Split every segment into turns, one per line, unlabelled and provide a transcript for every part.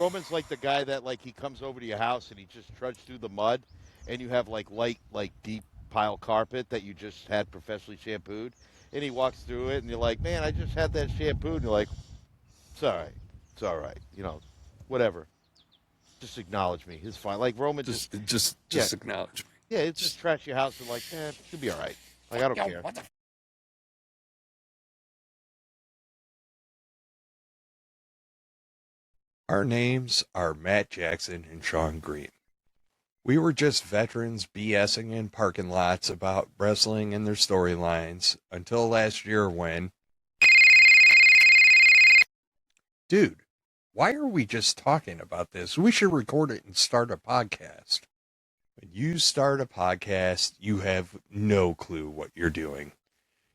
Roman's like the guy that like he comes over to your house and he just trudged through the mud, and you have like light, like deep pile carpet that you just had professionally shampooed, and he walks through it, and you're like, man, I just had that shampooed, and you're like, it's all right, it's all right, whatever. Just acknowledge me. It's fine. Like Roman
Just acknowledge me.
yeah, it's just trash your house and like, it'll be all right. Like I don't care.
What the Our names are Matt Jackson and Sean Green. We were just veterans BSing in parking lots about wrestling and their storylines until last year when... Dude, why are we just talking about this? We should record it and start a podcast. When you start a podcast, you have no clue what you're doing.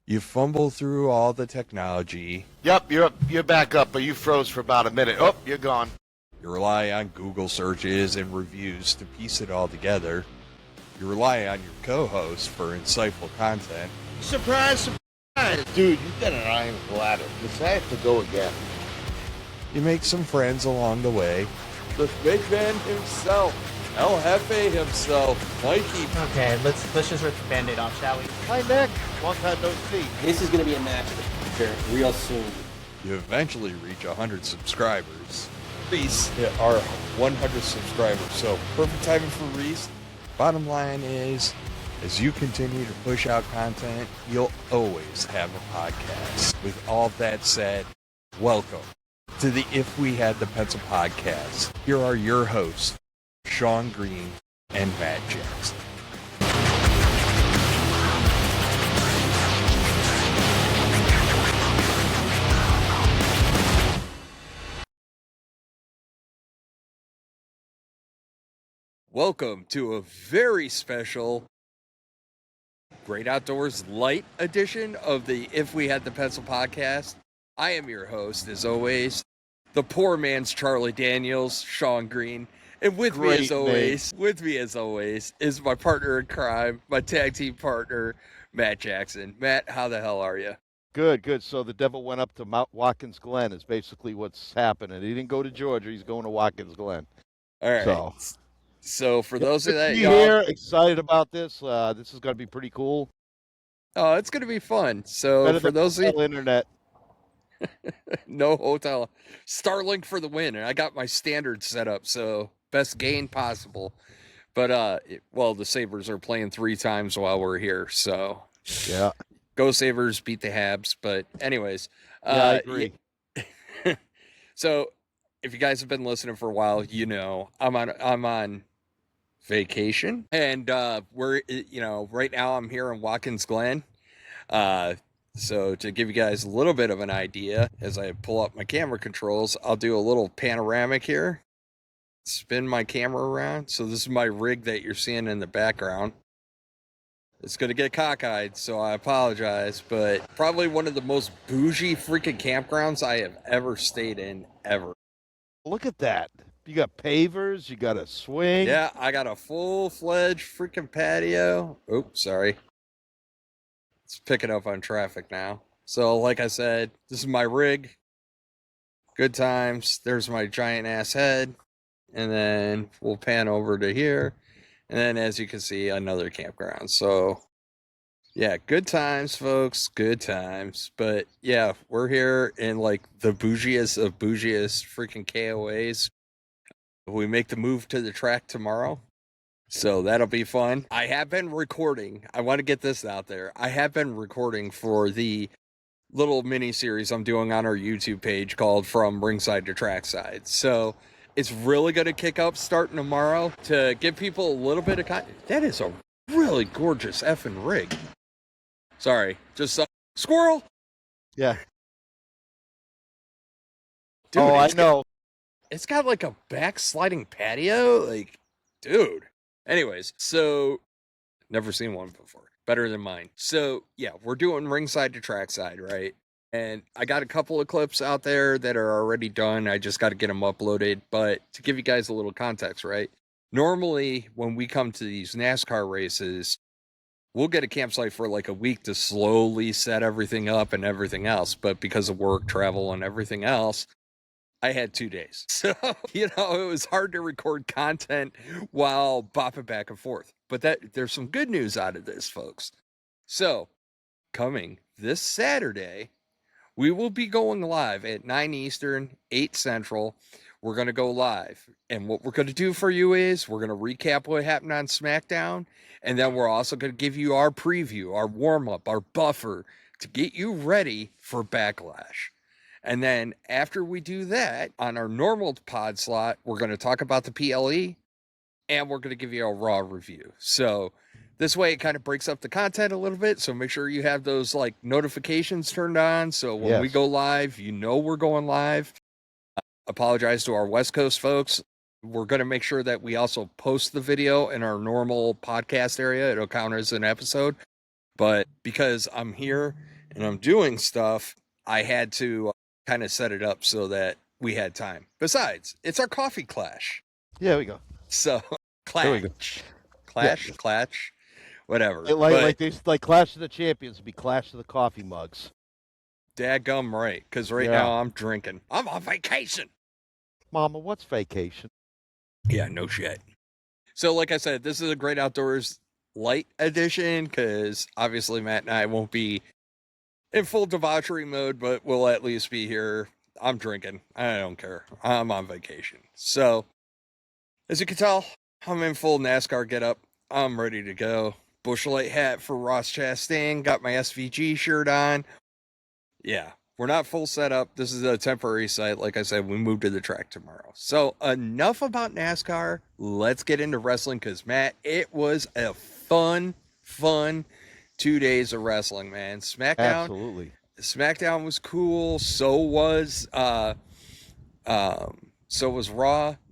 You fumble through all the technology.
Yep, you're back up, but you froze for about a minute. Oh, you're gone.
You rely on Google searches and reviews to piece it all together. You rely on your co-host for insightful content.
Surprise, surprise. Dude, you've got an iron bladder. Because I have to go again.
You make some friends along the way. The big man himself, El Jefe himself, Mikey.
Okay, let's just rip the Band-Aid off, shall we?
Hi, Nick. Long time no see.
This is going to be a match real soon.
You eventually reach 100 subscribers. Reese hit our 100 subscribers, so perfect timing for Reese. Bottom line is, as you continue to push out content, you'll always have a podcast. With all that said, welcome to the If We Had the Pencil podcast. Here are your hosts, Sean Green and Matt Jackson. Welcome to a very special Great Outdoors Light edition of the If We Had the Pencil podcast. I am your host, as always, the poor man's Charlie Daniels, Sean Green. And with me as always, is my partner in crime, my tag team partner, Matt Jackson. Matt, how the hell are you?
Good. So the devil went up to Mount Watkins Glen is basically what's happening. He didn't go to Georgia. He's going to Watkins Glen.
All right. So for those of that,
here, excited about this. This is going to be pretty cool.
Oh, it's going to be fun. So
better
for those of you,
internet,
no hotel, Starlink for the win, and I got my standards set up, so best gain possible. But the Sabres are playing 3 times while we're here, so
yeah,
go Sabres, beat the Habs. But anyways,
I agree.
So if you guys have been listening for a while, you know I'm on vacation, and we're right now I'm here in Watkins Glen. So to give you guys a little bit of an idea, as I pull up my camera controls, I'll do a little panoramic here. Spin my camera around. So this is my rig that you're seeing in the background. It's going to get cockeyed, so I apologize, but probably one of the most bougie freaking campgrounds I have ever stayed in, ever.
Look at that. You got pavers, you got a swing.
Yeah, I got a full-fledged freaking patio. Oops, sorry. It's picking up on traffic now. So, like I said, this is my rig. Good times. There's my giant ass head. And then we'll pan over to here. And then, as you can see, another campground. So, yeah, good times, folks. Good times. But, yeah, we're here in, like, the bougiest of bougiest freaking KOAs. We make the move to the track tomorrow. So that'll be fun. I have been recording. I want to get this out there. I have been recording for the little mini series I'm doing on our YouTube page called From Ringside to Trackside. So it's really going to kick up starting tomorrow to give people a little bit of That is a really gorgeous effing rig. Sorry, just squirrel.
Yeah.
Dude,
I know.
It's got like a backsliding patio. Like, dude. Anyways, so never seen one before. Better than mine. So, yeah, we're doing ringside to trackside, right? And I got a couple of clips out there that are already done. I just got to get them uploaded. But to give you guys a little context, right? Normally, when we come to these NASCAR races, we'll get a campsite for like a week to slowly set everything up and everything else. But because of work, travel, and everything else, I had 2 days. So, it was hard to record content while bopping back and forth. But there's some good news out of this, folks. So, coming this Saturday, we will be going live at 9 Eastern, 8 Central. We're going to go live. And what we're going to do for you is we're going to recap what happened on SmackDown. And then we're also going to give you our preview, our warm-up, our buffer to get you ready for Backlash. And then after we do that, on our normal pod slot, we're going to talk about the PLE and we're going to give you a Raw review. So this way it kind of breaks up the content a little bit. So make sure you have those like notifications turned on. So when we go live, we're going live. Apologize to our West Coast folks. We're going to make sure that we also post the video in our normal podcast area. It'll count as an episode. But because I'm here and I'm doing stuff, I had to kind of set it up so that we had time. Besides, it's our coffee clash.
Yeah, there we go.
So clash, whatever.
Like Clash of the Champions would be Clash of the Coffee Mugs.
Dadgum right, because now I'm drinking. I'm on vacation.
Mama, what's vacation?
Yeah, no shit. So like I said, this is a great outdoors light edition because obviously Matt and I won't be in full debauchery mode, but we'll at least be here. I'm drinking. I don't care. I'm on vacation. So, as you can tell, I'm in full NASCAR getup. I'm ready to go. Bush Light hat for Ross Chastain. Got my SVG shirt on. Yeah, we're not full setup. This is a temporary site. Like I said, we move to the track tomorrow. So, enough about NASCAR. Let's get into wrestling because, Matt, it was a fun 2 days of wrestling, man.
Absolutely.
SmackDown was cool. So was Raw.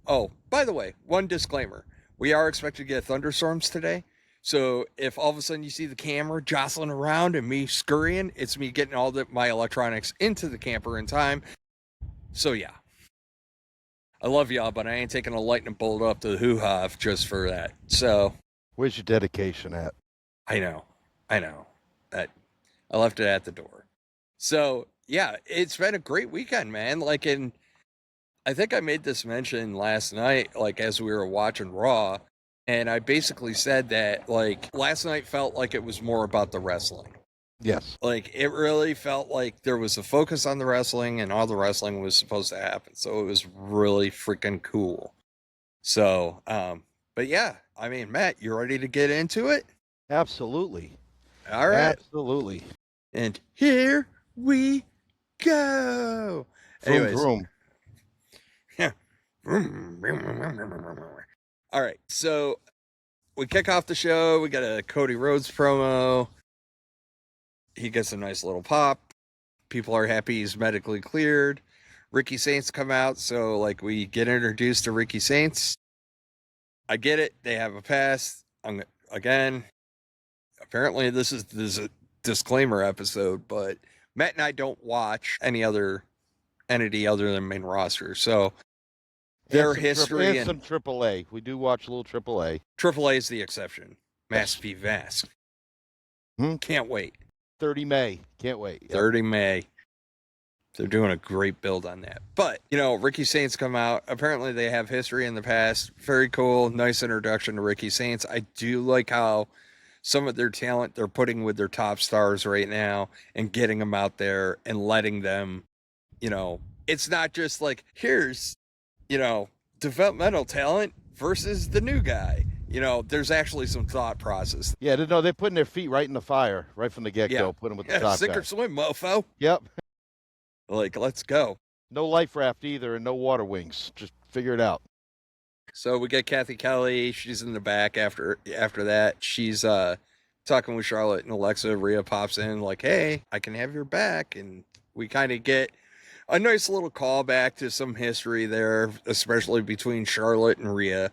Oh, by the way, one disclaimer. We are expected to get thunderstorms today. So if all of a sudden you see the camera jostling around and me scurrying, it's me getting all my electronics into the camper in time. So yeah. I love y'all, but I ain't taking a lightning bolt up to the hoo-ha just for that. So
where's your dedication at?
I know. That I left it at the door. So yeah, it's been a great weekend, man. I think I made this mention last night, like as we were watching Raw, and I basically said that like last night felt like it was more about the wrestling.
Yes.
Like it really felt like there was a focus on the wrestling and all the wrestling was supposed to happen. So it was really freaking cool. So, but yeah, I mean, Matt, you ready to get into it?
Absolutely.
All right.
Absolutely.
And here we go. Anyways.
Vroom.
Yeah. All right. So we kick off the show. We got a Cody Rhodes promo. He gets a nice little pop. People are happy he's medically cleared. Ricky Saints come out. So like we get introduced to Ricky Saints. I get it. They have a pass. Again, apparently this is a disclaimer episode, but Matt and I don't watch any other entity other than main roster. So their history
and some AAA. We do watch a little AAA.
AAA is the exception. Mask v. Mask. Can't wait.
30 May. Can't wait.
Yep. 30 May. They're doing a great build on that. But, Ricky Saints come out. Apparently they have history in the past. Very cool. Nice introduction to Ricky Saints. I do like how some of their talent they're putting with their top stars right now and getting them out there and letting them, it's not just like, here's, developmental talent versus the new guy. There's actually some thought process.
Yeah, no, they're putting their feet right in the fire right from the get-go, putting them with the top
sink
guy.
or swim, mofo.
Yep.
Like, let's go.
No life raft either and no water wings. Just figure it out.
So we get Kathy Kelly. She's in the back after that. She's talking with Charlotte and Alexa. Rhea pops in like, hey, I can have your back. And we kind of get a nice little callback to some history there, especially between Charlotte and Rhea,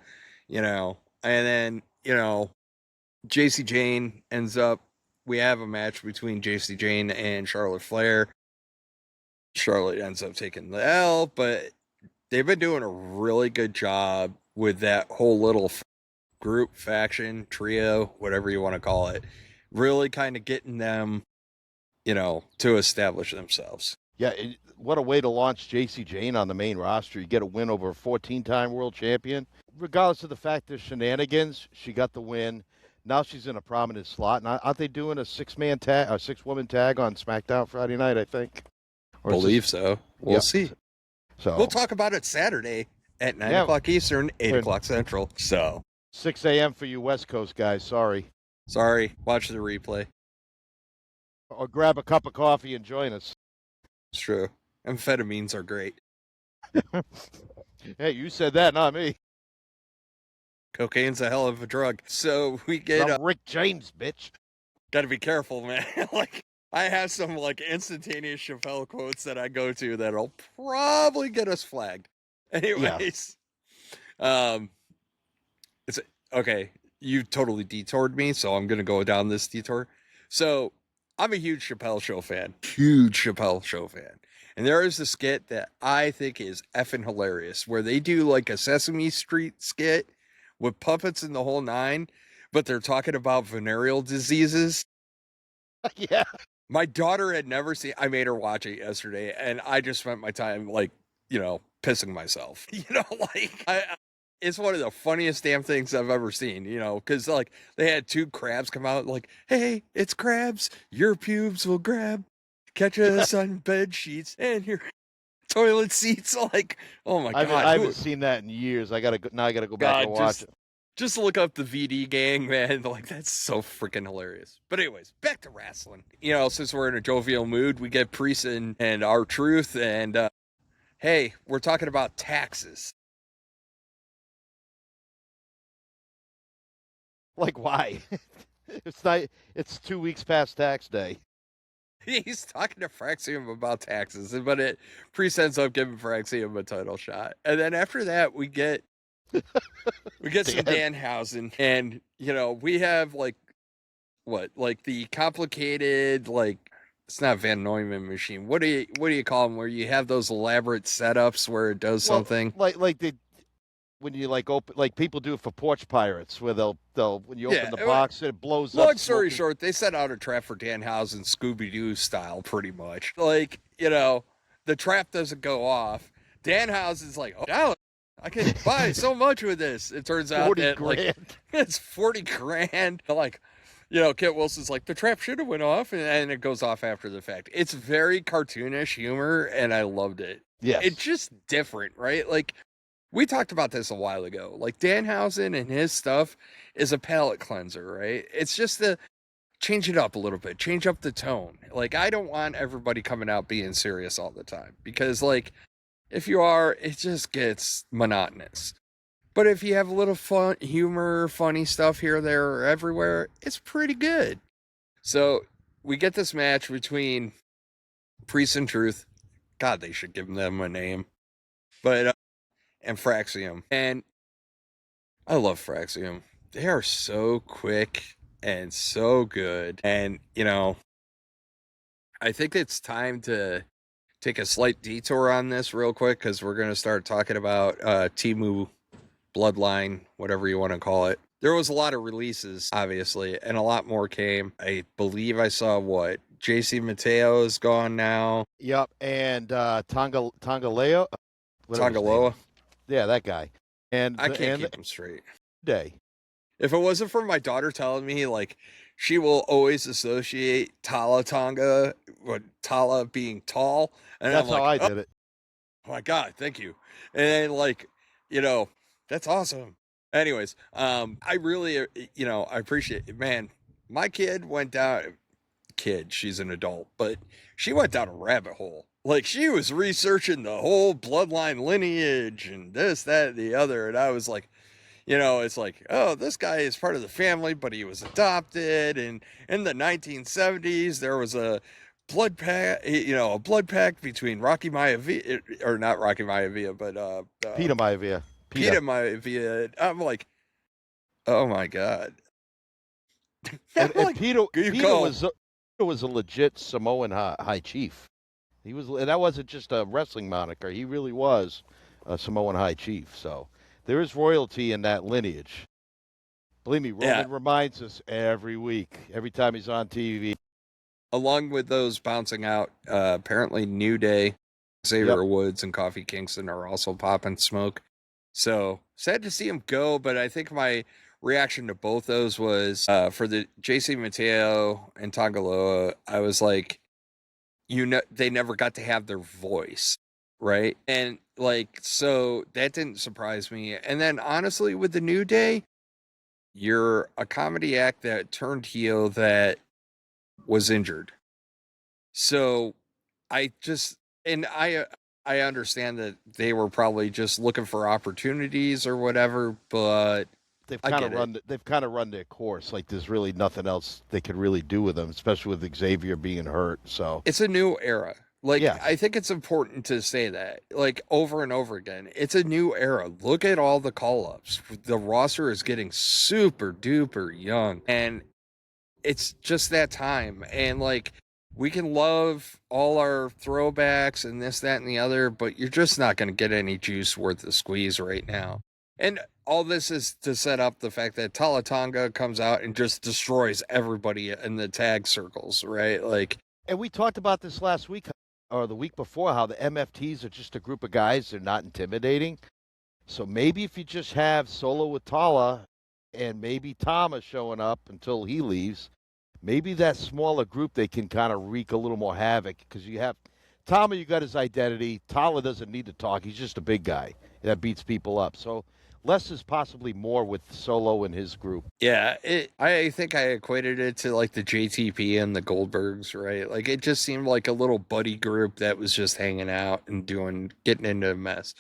And then, JC Jane ends up, we have a match between JC Jane and Charlotte Flair. Charlotte ends up taking the L, but they've been doing a really good job with that whole little group, faction, trio, whatever you want to call it, really kind of getting them, to establish themselves.
Yeah, what a way to launch JC Jane on the main roster. You get a win over a 14-time world champion. Regardless of the fact there's shenanigans, she got the win. Now she's in a prominent slot. And aren't they doing a six-man tag, a six-woman tag on SmackDown Friday night, I think? Or is
Believe
this-
so. We'll
Yep.
see.
So
We'll talk about it Saturday at 9
Yeah.
o'clock Eastern, 8
Good.
o'clock Central. So,
6 a.m. for you West Coast guys. Sorry.
sorry. Watch the replay.
Or grab a cup of coffee and join us.
It's true. Amphetamines are great.
Hey, you said that, not me.
Cocaine's a hell of a drug. So we get
I'm Rick James, bitch.
got to be careful, man. Like, I have some like instantaneous Chappelle quotes that I go to that'll probably get us flagged. Anyways, it's okay. You totally detoured me, so I'm gonna go down this detour. So I'm a huge Chappelle Show fan. Huge Chappelle Show fan. And there is a skit that I think is effing hilarious where they do like a Sesame Street skit with puppets in the whole nine, but they're talking about venereal diseases.
Yeah.
My daughter had never seen, I made her watch it yesterday, and I just spent my time like, pissing myself. It's one of the funniest damn things I've ever seen, because like they had two crabs come out like, hey, it's crabs, your pubes will grab, catch us on bed sheets and your toilet seats. Like, oh my God.
I haven't seen that in years. I gotta go back and watch it.
Just look up the VD gang, man. Like, that's so freaking hilarious. But anyways, back to wrestling. Since we're in a jovial mood, we get Priest and R-Truth, and hey, we're talking about taxes.
Like, why? It's 2 weeks past tax day.
He's talking to Fraxium about taxes, but Priest ends up giving Fraxium a title shot. And then after that, we get some Danhausen, and we have the complicated, it's not Van Neumann machine. What do you call them? Where you have those elaborate setups where it does something
like they when you open, people do it for porch pirates, where they'll when you open the box it blows up.
Long story short, they set out a trap for Danhausen, Scooby-Doo style, pretty much. The trap doesn't go off. Danhausen's like, oh, I can buy so much with this. It turns out that it's 40 grand. Kit Wilson's like, the trap should have went off, and it goes off after the fact. It's very cartoonish humor, and I loved it.
Yeah,
it's just different, right? We talked about this a while ago. Danhausen and his stuff is a palate cleanser, right? It's just to change it up a little bit, change up the tone. I don't want everybody coming out being serious all the time, because if you are, it just gets monotonous. But if you have a little fun, humor, funny stuff here, there, or everywhere, it's pretty good. So we get this match between Priest and Truth. God, they should give them a name. But, and Fraxium. And I love Fraxium. They are so quick and so good. And, I think it's time to take a slight detour on this real quick, because we're going to start talking about Timu Bloodline, whatever you want to call it. There was a lot of releases, obviously, and a lot more came. I believe I saw JC Mateo is gone now.
Yep, and Tongaloa.
Tongaloa.
Yeah, that guy. And
I can't keep him straight.
Day.
If it wasn't for my daughter telling me, she will always associate Tala Tonga with Tala being tall. And
that's how I did it.
Oh my God, thank you. And that's awesome. Anyways, I really, I appreciate it. Man, my kid went down, she's an adult, but she went down a rabbit hole. She was researching the whole bloodline lineage and this, that, and the other. And I was like, it's oh, this guy is part of the family, but he was adopted. And in the 1970s, there was a blood pact, a blood pact between Rocky Maivia, or not Rocky Maivia, but
Peter Maivia.
Peter Maivia. I'm like, oh my God.
And Peter was a legit Samoan high chief. He was, and that wasn't just a wrestling moniker. He really was a Samoan high chief. So there is royalty in that lineage. Believe me, Roman reminds us every week, every time he's on TV.
along with those bouncing out, apparently New Day, Xavier Woods, and Kofi Kingston are also popping smoke. So sad to see him go, but I think my reaction to both those was for the JC Mateo and Tangaloa, I was like, they never got to have their voice, right? And like, so that didn't surprise me. And then honestly, with the New Day, you're a comedy act that turned heel that was injured. So I understand that they were probably just looking for opportunities or whatever, but
they've kind of run their course. Like there's really nothing else they could really do with them, especially with Xavier being hurt. So
it's a new era. Like, yeah. I think it's important to say that, like, over and over again. It's a new era. Look at all the call-ups. The roster is getting super duper young, and it's just that time. And like, we can love all our throwbacks and this, that, and the other, but you're just not going to get any juice worth the squeeze right now. And all this is to set up the fact that Tala Tonga comes out and just destroys everybody in the tag circles, right? Like,
and we talked about this last week or the week before, how the MFTs are just a group of guys. They're not intimidating. So maybe if you just have Solo with Tala and maybe Tama showing up until he leaves, maybe that smaller group, they can kind of wreak a little more havoc, because you have Tama, you got his identity. Tala doesn't need to talk. He's just a big guy that beats people up. So less is possibly more with Solo and his group.
Yeah, I think I equated it to like the JTP and the Goldbergs, right? Like, it just seemed like a little buddy group that was just hanging out and getting into a mess.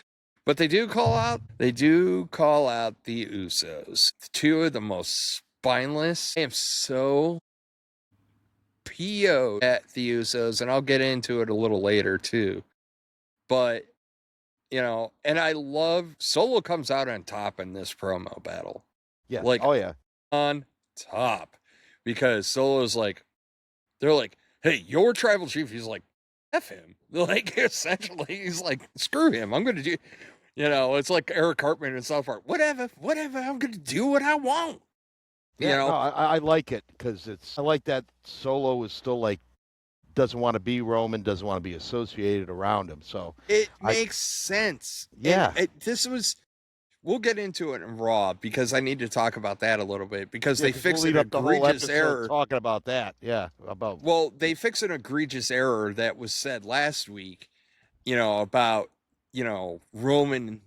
But they do call out the Usos. Two of the most spineless. I am so PO'd at the Usos, and I'll get into it a little later too. But, you know, and I love Solo comes out on top in this promo battle.
Yeah.
Like,
oh yeah.
On top. Because Solo's like, they're like, hey, your tribal chief. He's like, F him. Like, essentially, he's like, screw him. I'm going to do, you know, it's like Eric Cartman and South Park. Whatever. I'm going to do what I want.
Yeah,
you know,
no, I like it, because I like that Solo is still like, doesn't want to be Roman, doesn't want to be associated around him. So
it makes sense.
Yeah.
We'll get into it in Raw, because I need to talk about that a little bit, because they fixed an egregious error.
Talking about that. Yeah.
Well, they fixed an egregious error that was said last week, you know, about, you know, Roman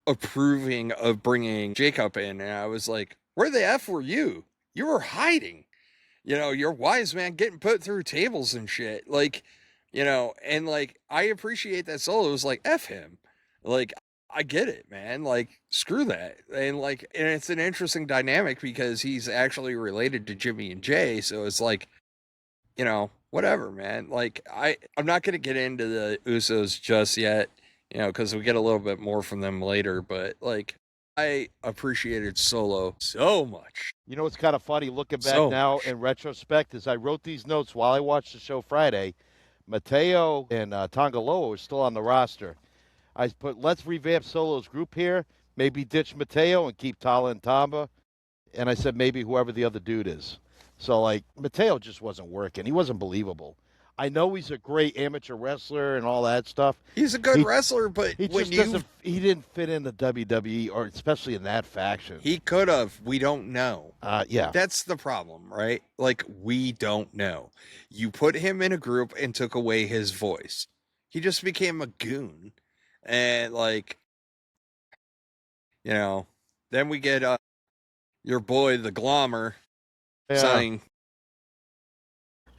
approving of bringing Jacob in. And I was like, where the F were you? You were hiding. You know, you're wise man getting put through tables and shit. Like, you know, and like, I appreciate that Solo was like, F him. Like, I get it, man. Like, screw that. And like, and it's an interesting dynamic, because he's actually related to Jimmy and Jay. So it's like, you know, whatever, man. Like, I'm not going to get into the Usos just yet, you know, because we get a little bit more from them later. But like, I appreciated Solo so much.
You know, it's kind of funny looking back now in retrospect, as I wrote these notes while I watched the show Friday. Mateo and Tangaloa are still on the roster. I put, let's revamp Solo's group here. Maybe ditch Mateo and keep Tala and Tamba. And I said maybe whoever the other dude is. So, like, Mateo just wasn't working. He wasn't believable. I know he's a great amateur wrestler and all that stuff.
He's a good wrestler, but
he didn't fit in the WWE, or especially in that faction.
He could have. We don't know.
Yeah.
That's the problem, right? Like, we don't know. You put him in a group and took away his voice. He just became a goon. And, like, you know, then we get your boy, the Glommer, saying,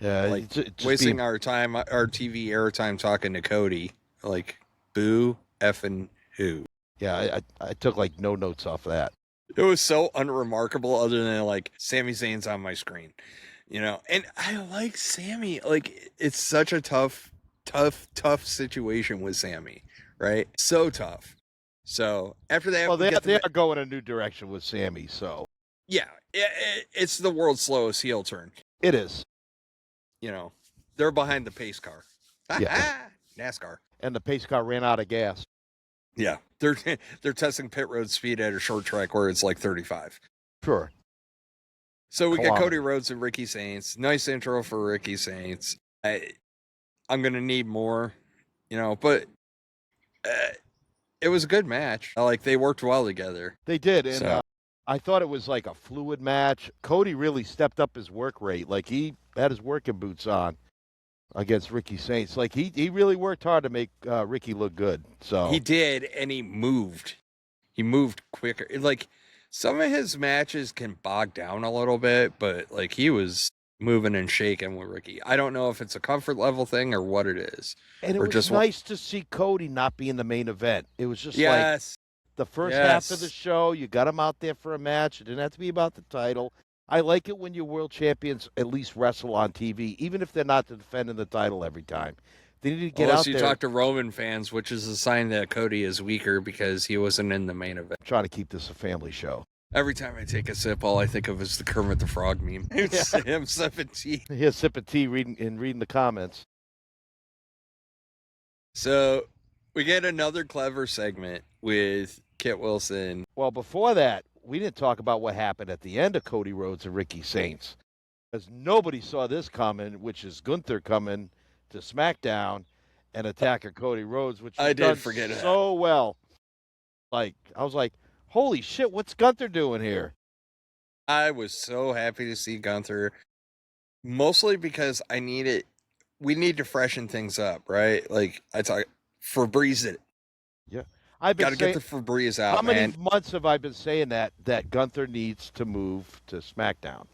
like, wasting our time, our TV airtime talking to Cody. Like, boo effing who?
Yeah, I took, like, no notes off of that.
It was so unremarkable, other than, like, Sami Zayn's on my screen, you know? And I like Sammy. Like, it's such a tough situation with Sammy, right? So tough. So, after that...
Well, they are going a new direction with Sammy, so...
Yeah, it's the world's slowest heel turn.
It is.
You know, they're behind the pace car.
Yeah.
NASCAR.
And the pace car ran out of gas.
Yeah. They're testing pit road speed at a short track where it's like 35.
Sure.
So we get
Kilometer.
Cody Rhodes and Ricky Saints. Nice intro for Ricky Saints. I'm gonna need more, but it was a good match. Like they worked well together.
They did, and
So
I thought it was like a fluid match. Cody really stepped up his work rate. Like he had his working boots on against Ricky Saints. Like he really worked hard to make Ricky look good. So
he did, and he moved. He moved quicker. Like some of his matches can bog down a little bit, but like he was moving and shaking with Ricky. I don't know if it's a comfort level thing or what it is.
and it
or
was
just
nice to see Cody not be in the main event. It was just like
Yes.
the first half of the
Yes.
show. You got him out there for a match. It didn't have to be about the title. I like it when your world champions at least wrestle on TV, even if they're not defending the title every time. They need to get
Unless
out
you
there.
talk to Roman fans, which is a sign that Cody is weaker because he wasn't in the main event.
Trying to keep this a family show.
Every time I take a sip, all I think of is the Kermit the Frog meme. It's him 17.
Here's sip of tea reading the comments.
So we get another clever segment with Kit Wilson.
Well, before that, we didn't talk about what happened at the end of Cody Rhodes and Ricky Saints. Because nobody saw this coming, which is Gunther coming to SmackDown and attacking Cody Rhodes, which
I
was
did
done
forget that.
so well. Like, I was like, holy shit, what's Gunther doing here?
I was so happy to see Gunther, mostly because we need to freshen things up, right? Like I talk, Febreze it.
I've been
Got to
saying,
get the Febreze out,
how many
man.
months have I been saying that Gunther needs to move to SmackDown?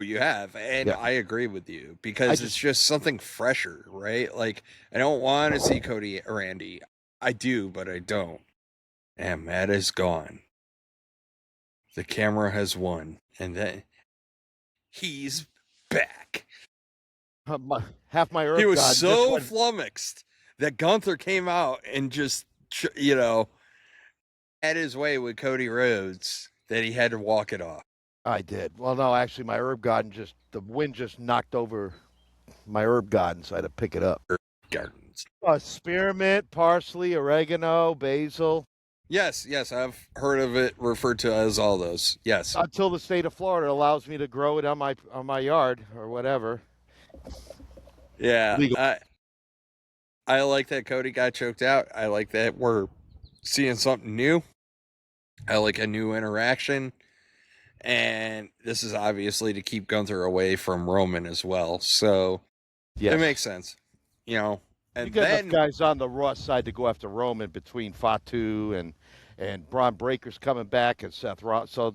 You have, and
Yeah.
I agree with you because it's just something fresher, right? Like I don't want to see Cody or Randy. I do, but I don't. And Matt is gone. The camera has won, and then he's back.
Half my herb
He was
god just
so
went-
flummoxed that Gunther came out and just, had his way with Cody Rhodes that he had to walk it off.
I did. Well, no, actually, my herb garden the wind just knocked over my herb garden, so I had to pick it up.
Gardens.
Spearmint, parsley, oregano, basil.
Yes, I've heard of it referred to as all those. Yes.
Until the state of Florida allows me to grow it on my yard or whatever.
Yeah.
Legal.
I like that Cody got choked out. I like that we're seeing something new. I like a new interaction. And this is obviously to keep Gunther away from Roman as well. So it makes sense. And
you got
then
enough guys on the Raw side to go after Roman between Fatu and Braun Breaker's coming back and Seth Rollins. So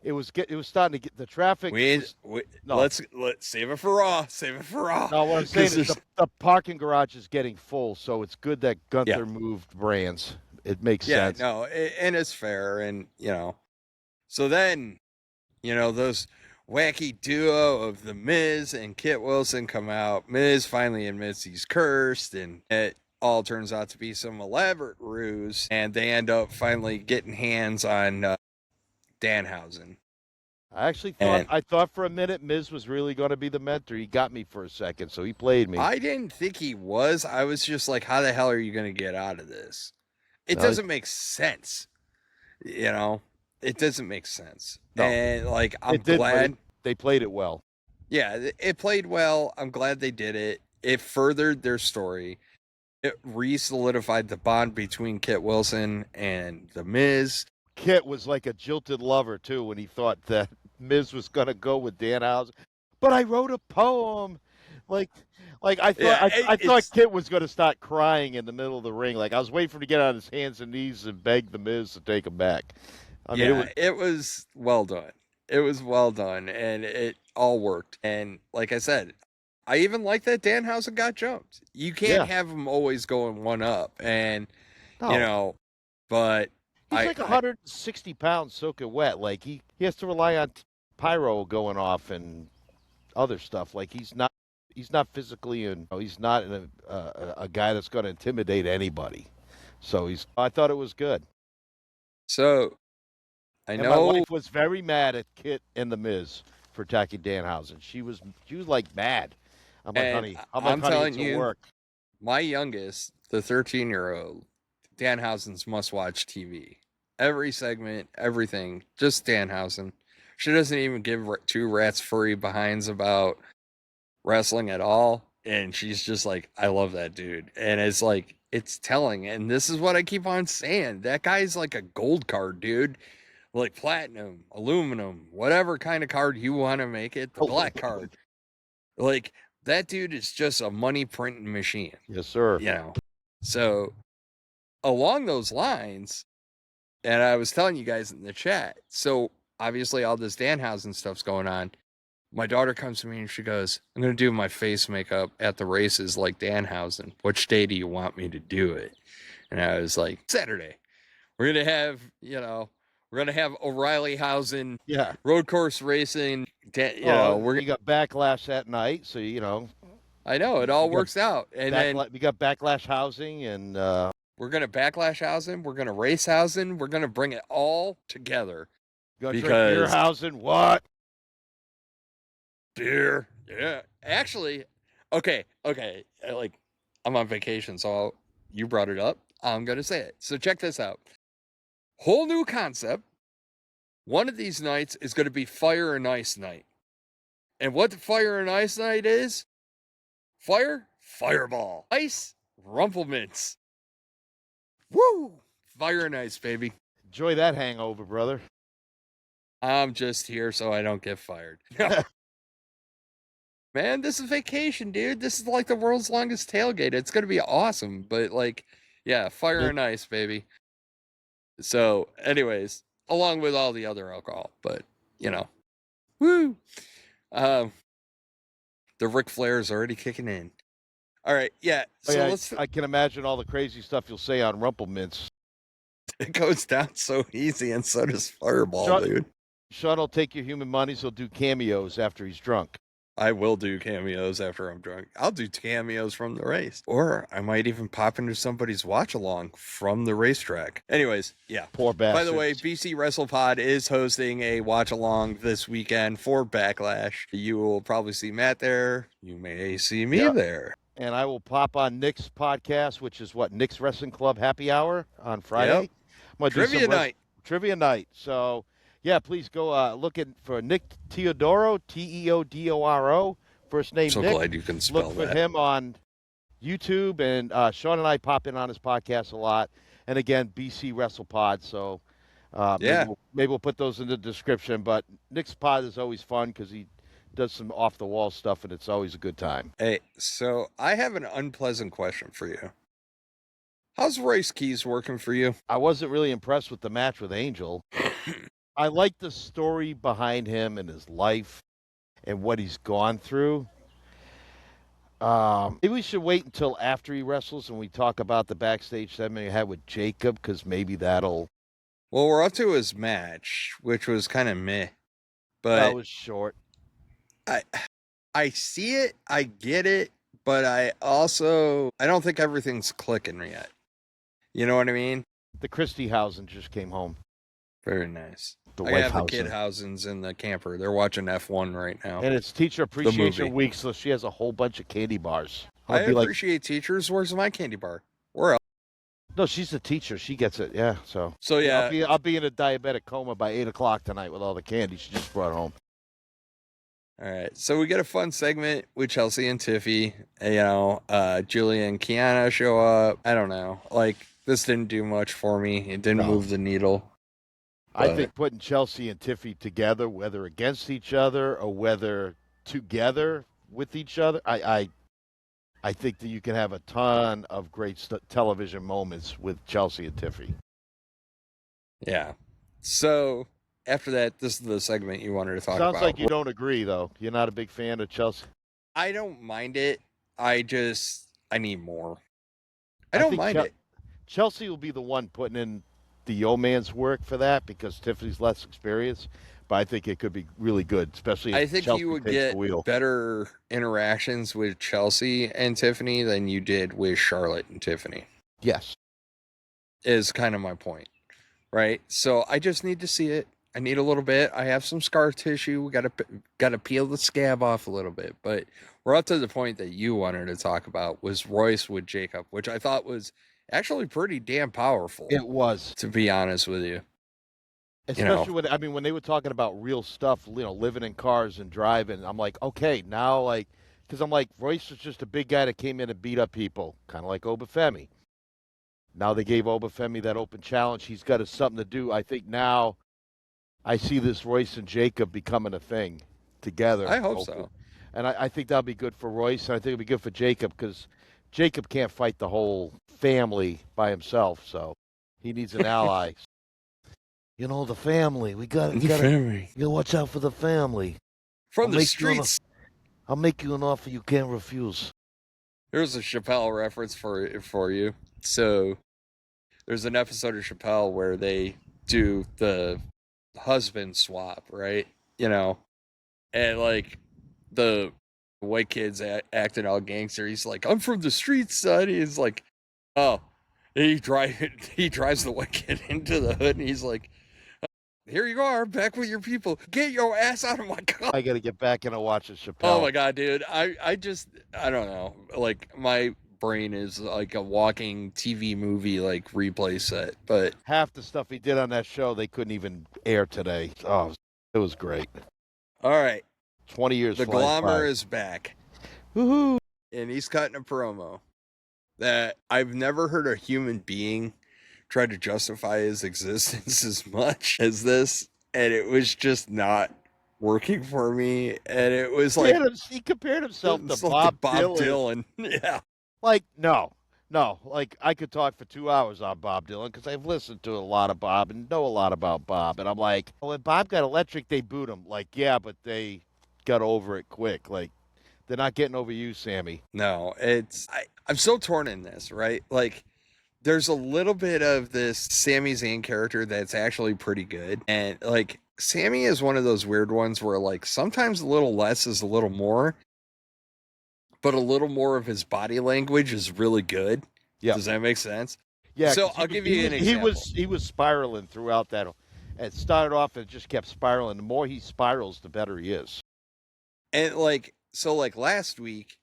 it was starting to get the traffic. No.
let's save it for Raw. Save it for Raw.
No, what I'm saying is the parking garage is getting full, so it's good that Gunther moved brands. It makes sense.
Yeah, no, and it's fair, and so then, those wacky duo of the Miz and Kit Wilson come out. Miz finally admits he's cursed, and it all turns out to be some elaborate ruse, and they end up finally getting hands on Danhausen.
I thought for a minute Miz was really going to be the mentor. He got me for a second, so he played me.
I didn't think he was. I was just like, how the hell are you going to get out of this? It
No,
doesn't make sense. It doesn't make sense.
No.
And like, I'm
It did, but
glad
they played it well.
Yeah, it played well. I'm glad they did it. It furthered their story. It re-solidified the bond between Kit Wilson and The Miz.
Kit was like a jilted lover too when he thought that Miz was going to go with Danhausen. But I wrote a poem. Like I thought
Yeah,
I thought Kit was going to start crying in the middle of the ring. Like I was waiting for him to get on his hands and knees and beg the Miz to take him back. I mean,
it was well done. It was well done, and it all worked. And like I said, I even like that Danhausen got jumped. You can't have him always going one up, and but
he's like 160 pounds soaking wet. Like he has to rely on pyro going off and other stuff. Like he's not physically and he's not a guy that's going to intimidate anybody. So I thought it was good.
So
And my wife was very mad at Kit and the Miz for attacking Danhausen. She was like mad. I'm like, honey,
I'm telling
it's
you,
work.
my youngest, the 13-year-old, Danhausen's must-watch TV. Every segment, everything, just Danhausen. She doesn't even give two rats furry behinds about wrestling at all. And she's just like, I love that dude. And it's like, it's telling. And this is what I keep on saying. That guy's like a gold card, dude. Like platinum, aluminum, whatever kind of card you want to make it, the black card. Like, that dude is just a money printing machine.
Yes, sir.
You know? So, along those lines, and I was telling you guys in the chat, so obviously all this Danhausen stuff's going on. My daughter comes to me and she goes, I'm going to do my face makeup at the races like Danhausen. Which day do you want me to do it? And I was like, Saturday. We're going to have, we're going to have O'Reillyhausen road course racing. You
got Backlash that night. So,
I know, it all works out. And then
we got Backlash housing and
we're going to Backlash housing. We're going to race housing. We're going to bring it all together.
Drink beer housing. What?
Beer. Yeah. Actually, okay. Like, I'm on vacation, so you brought it up. I'm going to say it. So check this out. Whole new concept. One of these nights is going to be Fire and Ice night. And what the Fire and Ice night is? Fire, Fireball. Ice, Rumplemints. Woo! Fire and Ice, baby.
Enjoy that hangover, brother.
I'm just here so I don't get fired. Man, this is vacation, dude. This is like the world's longest tailgate. It's going to be awesome. But, Fire and Ice, baby. So, anyways, along with all the other alcohol. But, woo! The Ric Flair is already kicking in. All right, yeah. So
I can imagine all the crazy stuff you'll say on Rumplemints.
It goes down so easy, and so does Fireball, dude.
Sean will take your human monies. He'll do cameos after he's drunk.
I will do cameos after I'm drunk. I'll do cameos from the race. Or I might even pop into somebody's watch-along from the racetrack. Anyways, yeah.
Poor bastards.
By the way, BC WrestlePod is hosting a watch-along this weekend for Backlash. You will probably see Matt there. You may see me there.
And I will pop on Nick's podcast, which is Nick's Wrestling Club Happy Hour on Friday.
Yep. Trivia night.
Trivia night. So... yeah, please go look for Nick Teodoro, Teodoro, first name
so
Nick.
Glad you can spell
Look for him on YouTube, and Sean and I pop in on his podcast a lot. And again, BC WrestlePod. So maybe we'll put those in the description. But Nick's pod is always fun because he does some off-the-wall stuff, and it's always a good time.
Hey, so I have an unpleasant question for you. How's Royce Keys working for you?
I wasn't really impressed with the match with Angel. I like the story behind him and his life and what he's gone through. Maybe we should wait until after he wrestles and we talk about the backstage segment he had with Jacob, because maybe that'll...
Well, we're up to his match, which was kind of meh. But
that was short.
I see it, I get it, but I don't think everything's clicking yet. You know what I mean?
The Christie Housen just came home.
Very nice.
I
have the kid Housens in the camper. They're watching F1 right now.
And it's Teacher Appreciation Week, so she has a whole bunch of candy bars.
I appreciate teachers. Where's my candy bar? Where else?
No, she's a teacher. She gets it. Yeah. So
yeah,
I'll be in a diabetic coma by 8:00 tonight with all the candy she just brought home.
All right. So we get a fun segment with Chelsea and Tiffy. Julia and Kiana show up. I don't know. This didn't do much for me. It didn't move the needle.
I think putting Chelsea and Tiffy together, whether against each other or whether together with each other, I think that you can have a ton of great television moments with Chelsea and Tiffy.
Yeah. So after that, this is the segment you wanted to talk about.
Sounds like you don't agree, though. You're not a big fan of Chelsea.
I don't mind it. I need more. I don't mind it.
Chelsea will be the one putting in the yeoman's work for that because Tiffany's less experienced, but I think it could be really good, especially if
I think
Chelsea
you would
takes
get
the wheel.
better interactions with Chelsea and Tiffany than you did with Charlotte and Tiffany.
Yes.
Is kind of my point, right? So I just need to see it. I need a little bit. I have some scar tissue. We got to peel the scab off a little bit, but we're up to the point that you wanted to talk about was Royce with Jacob, which I thought was actually pretty damn powerful.
It was.
To be honest with you.
Especially when they were talking about real stuff, living in cars and driving. I'm like, okay, now like, because I'm like, Royce was just a big guy that came in and beat up people, kind of like Obafemi. Now they gave Obafemi that open challenge. He's got something to do. I think now I see this Royce and Jacob becoming a thing together.
I hope so.
And I think that'll be good for Royce, and I think it'll be good for Jacob because Jacob can't fight the whole family by himself, so he needs an ally. The family. We got
family.
You gotta watch out for the family.
From the streets.
I'll make you an offer you can't refuse.
Here's a Chappelle reference for you. So there's an episode of Chappelle where they do the husband swap, right? And like the white kid's acting all gangster. He's like, I'm from the streets, son. He's like, oh, he drives the white kid into the hood, and he's like, here you are, back with your people. Get your ass out of my car.
I gotta get back into watching Chappelle.
Oh my god, dude. I don't know. Like, my brain is like a walking TV movie like replay set. But
half the stuff he did on that show they couldn't even air today. Oh, it was great.
All right.
20 years.
The Glommer is back.
Woohoo!
And he's cutting a promo that I've never heard a human being try to justify his existence as much as this, and it was just not working for me. And it was like
he compared himself to Bob
Dylan. Yeah,
like no, like I could talk for 2 hours on Bob Dylan because I've listened to a lot of Bob and know a lot about Bob, and I'm like, when Bob got electric, they booed him. Like, yeah, but they got over it quick. Like, they're not getting over you, Sammy.
No, I'm so torn in this, right? Like, there's a little bit of this Sami Zayn character that's actually pretty good. And like, Sammy is one of those weird ones where like sometimes a little less is a little more, but a little more of his body language is really good. Yeah. Does that make sense?
Yeah.
So I'll give you an example.
He was spiraling throughout that. It started off and it just kept spiraling. The more he spirals, the better he is.
And like, so like last week,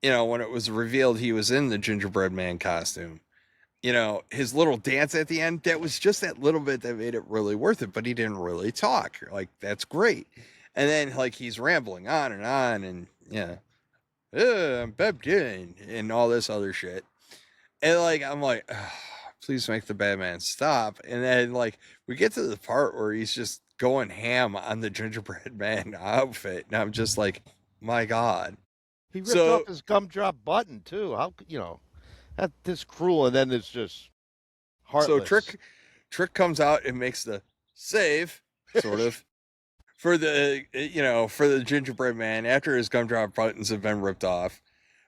when it was revealed he was in the Gingerbread Man costume, his little dance at the end, that was just that little bit that made it really worth it, but he didn't really talk. Like, that's great. And then like he's rambling on, and I'm Bob Dylan and all this other shit. And like, I'm like, please make the bad man stop. And then like we get to the part where he's just going ham on the Gingerbread Man outfit, and I'm just like, my God.
He ripped off his gumdrop button too. How could that's this cruel, and then it's just heartless.
So Trick comes out and makes the save, sort of, for the Gingerbread Man after his gumdrop buttons have been ripped off.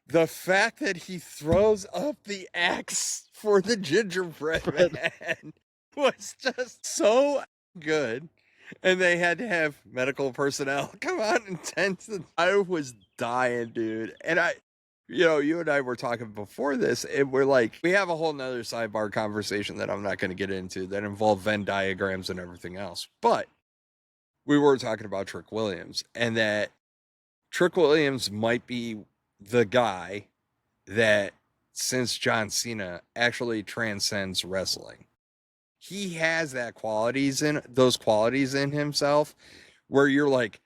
The fact that he throws up the axe for the Gingerbread Man was just so good. And they had to have medical personnel come out and tend to. I was dying, dude. And you and I were talking before this, and we're like, we have a whole nother sidebar conversation that I'm not going to get into that involve Venn diagrams and everything else. But we were talking about Trick Williams, and that Trick Williams might be the guy that, since John Cena, actually transcends wrestling. He has those qualities in himself where you're like,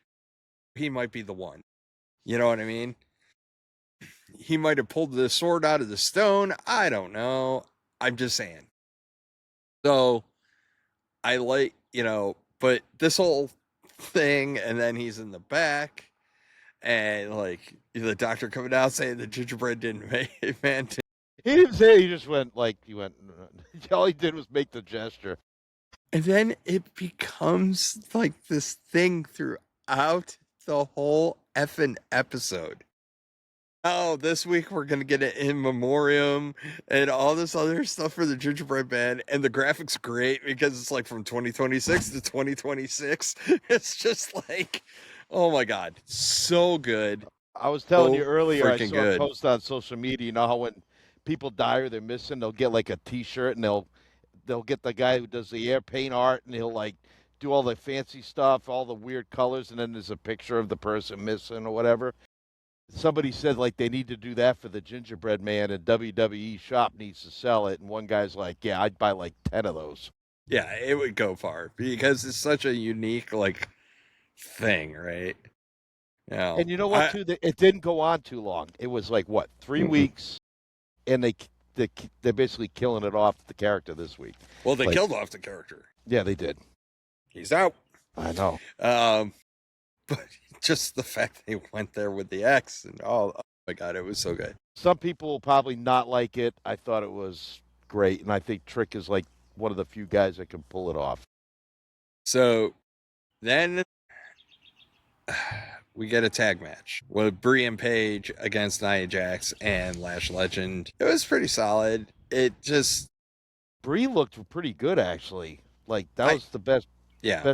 he might be the one. You know what I mean? He might have pulled the sword out of the stone. I don't know. I'm just saying. So I like, but this whole thing, and then he's in the back, and like the doctor coming out saying the gingerbread didn't make it, man.
He didn't say it, he just went. All he did was make the gesture.
And then it becomes like this thing throughout the whole effing episode. Oh, this week we're going to get an in memoriam and all this other stuff for the Gingerbread Man. And the graphics great because it's like from 2026 to 2026. It's just like, oh my God, so good.
I was telling you earlier, I saw a post on social media, you know how when people die or they're missing, they'll get like a t-shirt and they'll get the guy who does the air paint art and he'll like do all the fancy stuff, all the weird colors, and then there's a picture of the person missing or whatever. Somebody said like they need to do that for the Gingerbread Man, and WWE shop needs to sell it. And one guy's like, yeah, I'd buy like 10 of those.
Yeah, it would go far because it's such a unique like thing, right?
And you know what, too? It didn't go on too long. It was like, what, 3 weeks? And they're basically killing it off the character this week.
Well, they
Like,
killed off the character.
Yeah, they did.
He's out.
I know.
But just the fact they went there with the X and oh my God, it was so good.
Some people will probably not like it. I thought it was great, and I think Trick is like one of the few guys that can pull it off.
So then we get a tag match with Brie and Paige against Nia Jax and Lash Legend. It was pretty solid. It just
Brie looked pretty good, actually. Like, that was the best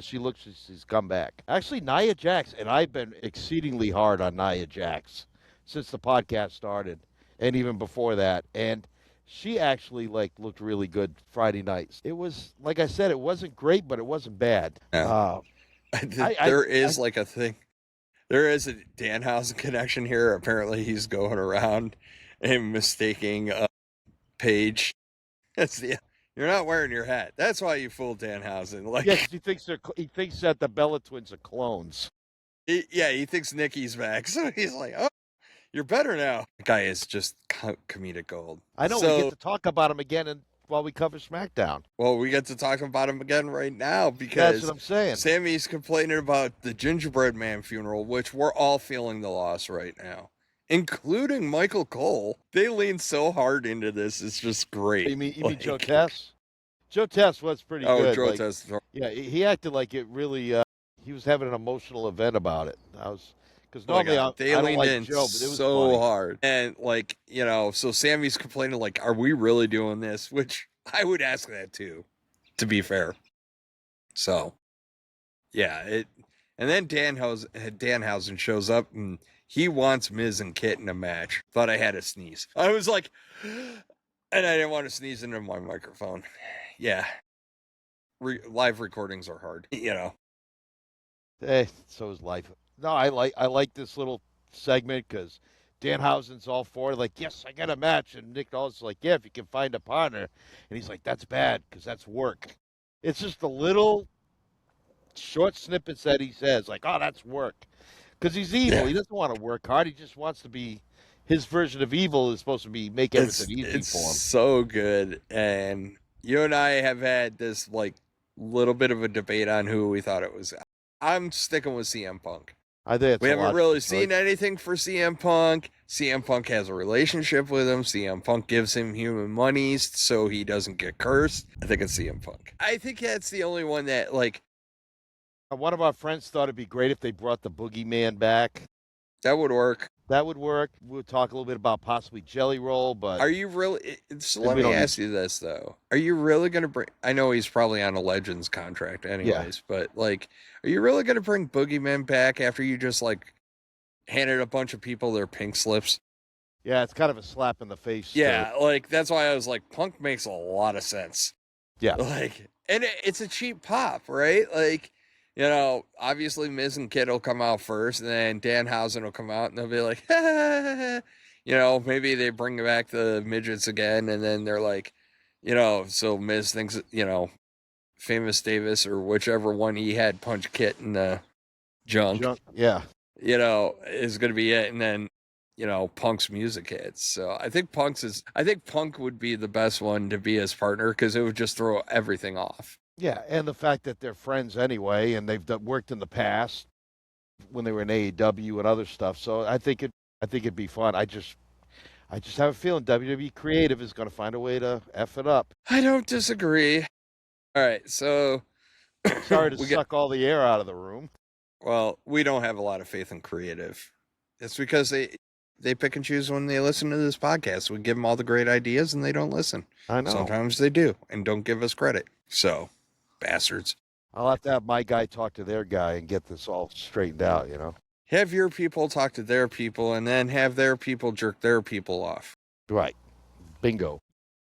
she looks since she's come back. Actually, Nia Jax, and I've been exceedingly hard on Nia Jax since the podcast started, and even before that. And she actually, like, looked really good Friday nights. It was, like I said, it wasn't great, but it wasn't bad.
No. There is like a thing. There is a Danhausen connection here. Apparently, he's going around and mistaking Paige as the. You're not wearing your hat. That's why you fooled Danhausen. Like,
yeah, 'cause he thinks that the Bella Twins are clones.
He thinks Nikki's back, so he's like, "Oh, you're better now." The guy is just comedic gold.
I know. We get to talk about him again while we cover SmackDown.
Well, we get to talk about him again right now because
that's what I'm saying.
Sammy's complaining about the Gingerbread Man funeral, which we're all feeling the loss right now, including Michael Cole. They lean so hard into this; it's just great.
You mean Joe Tess? Joe Tess was pretty good.
Joe Tess.
Yeah, he acted like it really. He was having an emotional event about it. Because normally
they
I don't
leaned
like
in
Joe, but it was
so
funny.
hard, and like so Sammy's complaining like, "Are we really doing this?" Which I would ask that too, to be fair. So, yeah, and then Danhausen shows up and he wants Miz and Kit in a match. Thought I had a sneeze. I was like, and I didn't want to sneeze into my microphone. Yeah, live recordings are hard,
So is life. No, I like this little segment because Danhausen's all for it. Like, yes, I got a match, and Nick Aldis like, yeah, if you can find a partner, and he's like, that's bad because that's work. It's just a little short snippets that he says, like, oh, that's work, because he's evil. Yeah. He doesn't want to work hard. He just wants to be. His version of evil is supposed to be make everything easy for him.
So good, and you and I have had this like little bit of a debate on who we thought it was. I'm sticking with CM Punk.
I think
we haven't really seen anything for CM Punk. CM Punk has a relationship with him. CM Punk gives him human monies so he doesn't get cursed. I think it's CM Punk. I think that's the only one that like.
One of our friends thought it'd be great if they brought the Boogeyman back.
That would work.
We'll talk a little bit about possibly Jelly Roll, but
are you really? So let me ask you this though: are you really going to bring? I know he's probably on a Legends contract, anyways. But like, are you really going to bring Boogeyman back after you just like handed a bunch of people their pink slips?
Yeah, it's kind of a slap in the face.
Yeah, like that's why I was like, Punk makes a lot of sense.
Yeah,
like, and it's a cheap pop, right? Like. Obviously Miz and Kid will come out first, and then Danhausen will come out, and they'll be like, maybe they bring back the midgets again, and then they're like, so Miz thinks, Famous Davis or whichever one he had punch Kit in the junk.
Yeah.
Is going to be it, and then, Punk's music hits. So I think Punk would be the best one to be his partner because it would just throw everything off.
Yeah, and the fact that they're friends anyway, and they've worked in the past when they were in AEW and other stuff. So I think it'd be fun. I just have a feeling WWE Creative is going to find a way to F it up.
I don't disagree. All right, so
sorry to suck all the air out of the room.
Well, we don't have a lot of faith in Creative. It's because they pick and choose when they listen to this podcast. We give them all the great ideas, and they don't listen.
I know.
Sometimes they do, and don't give us credit. So. Bastards.
I'll have to have my guy talk to their guy and get this all straightened out,
Have your people talk to their people and then have their people jerk their people off.
Right. Bingo.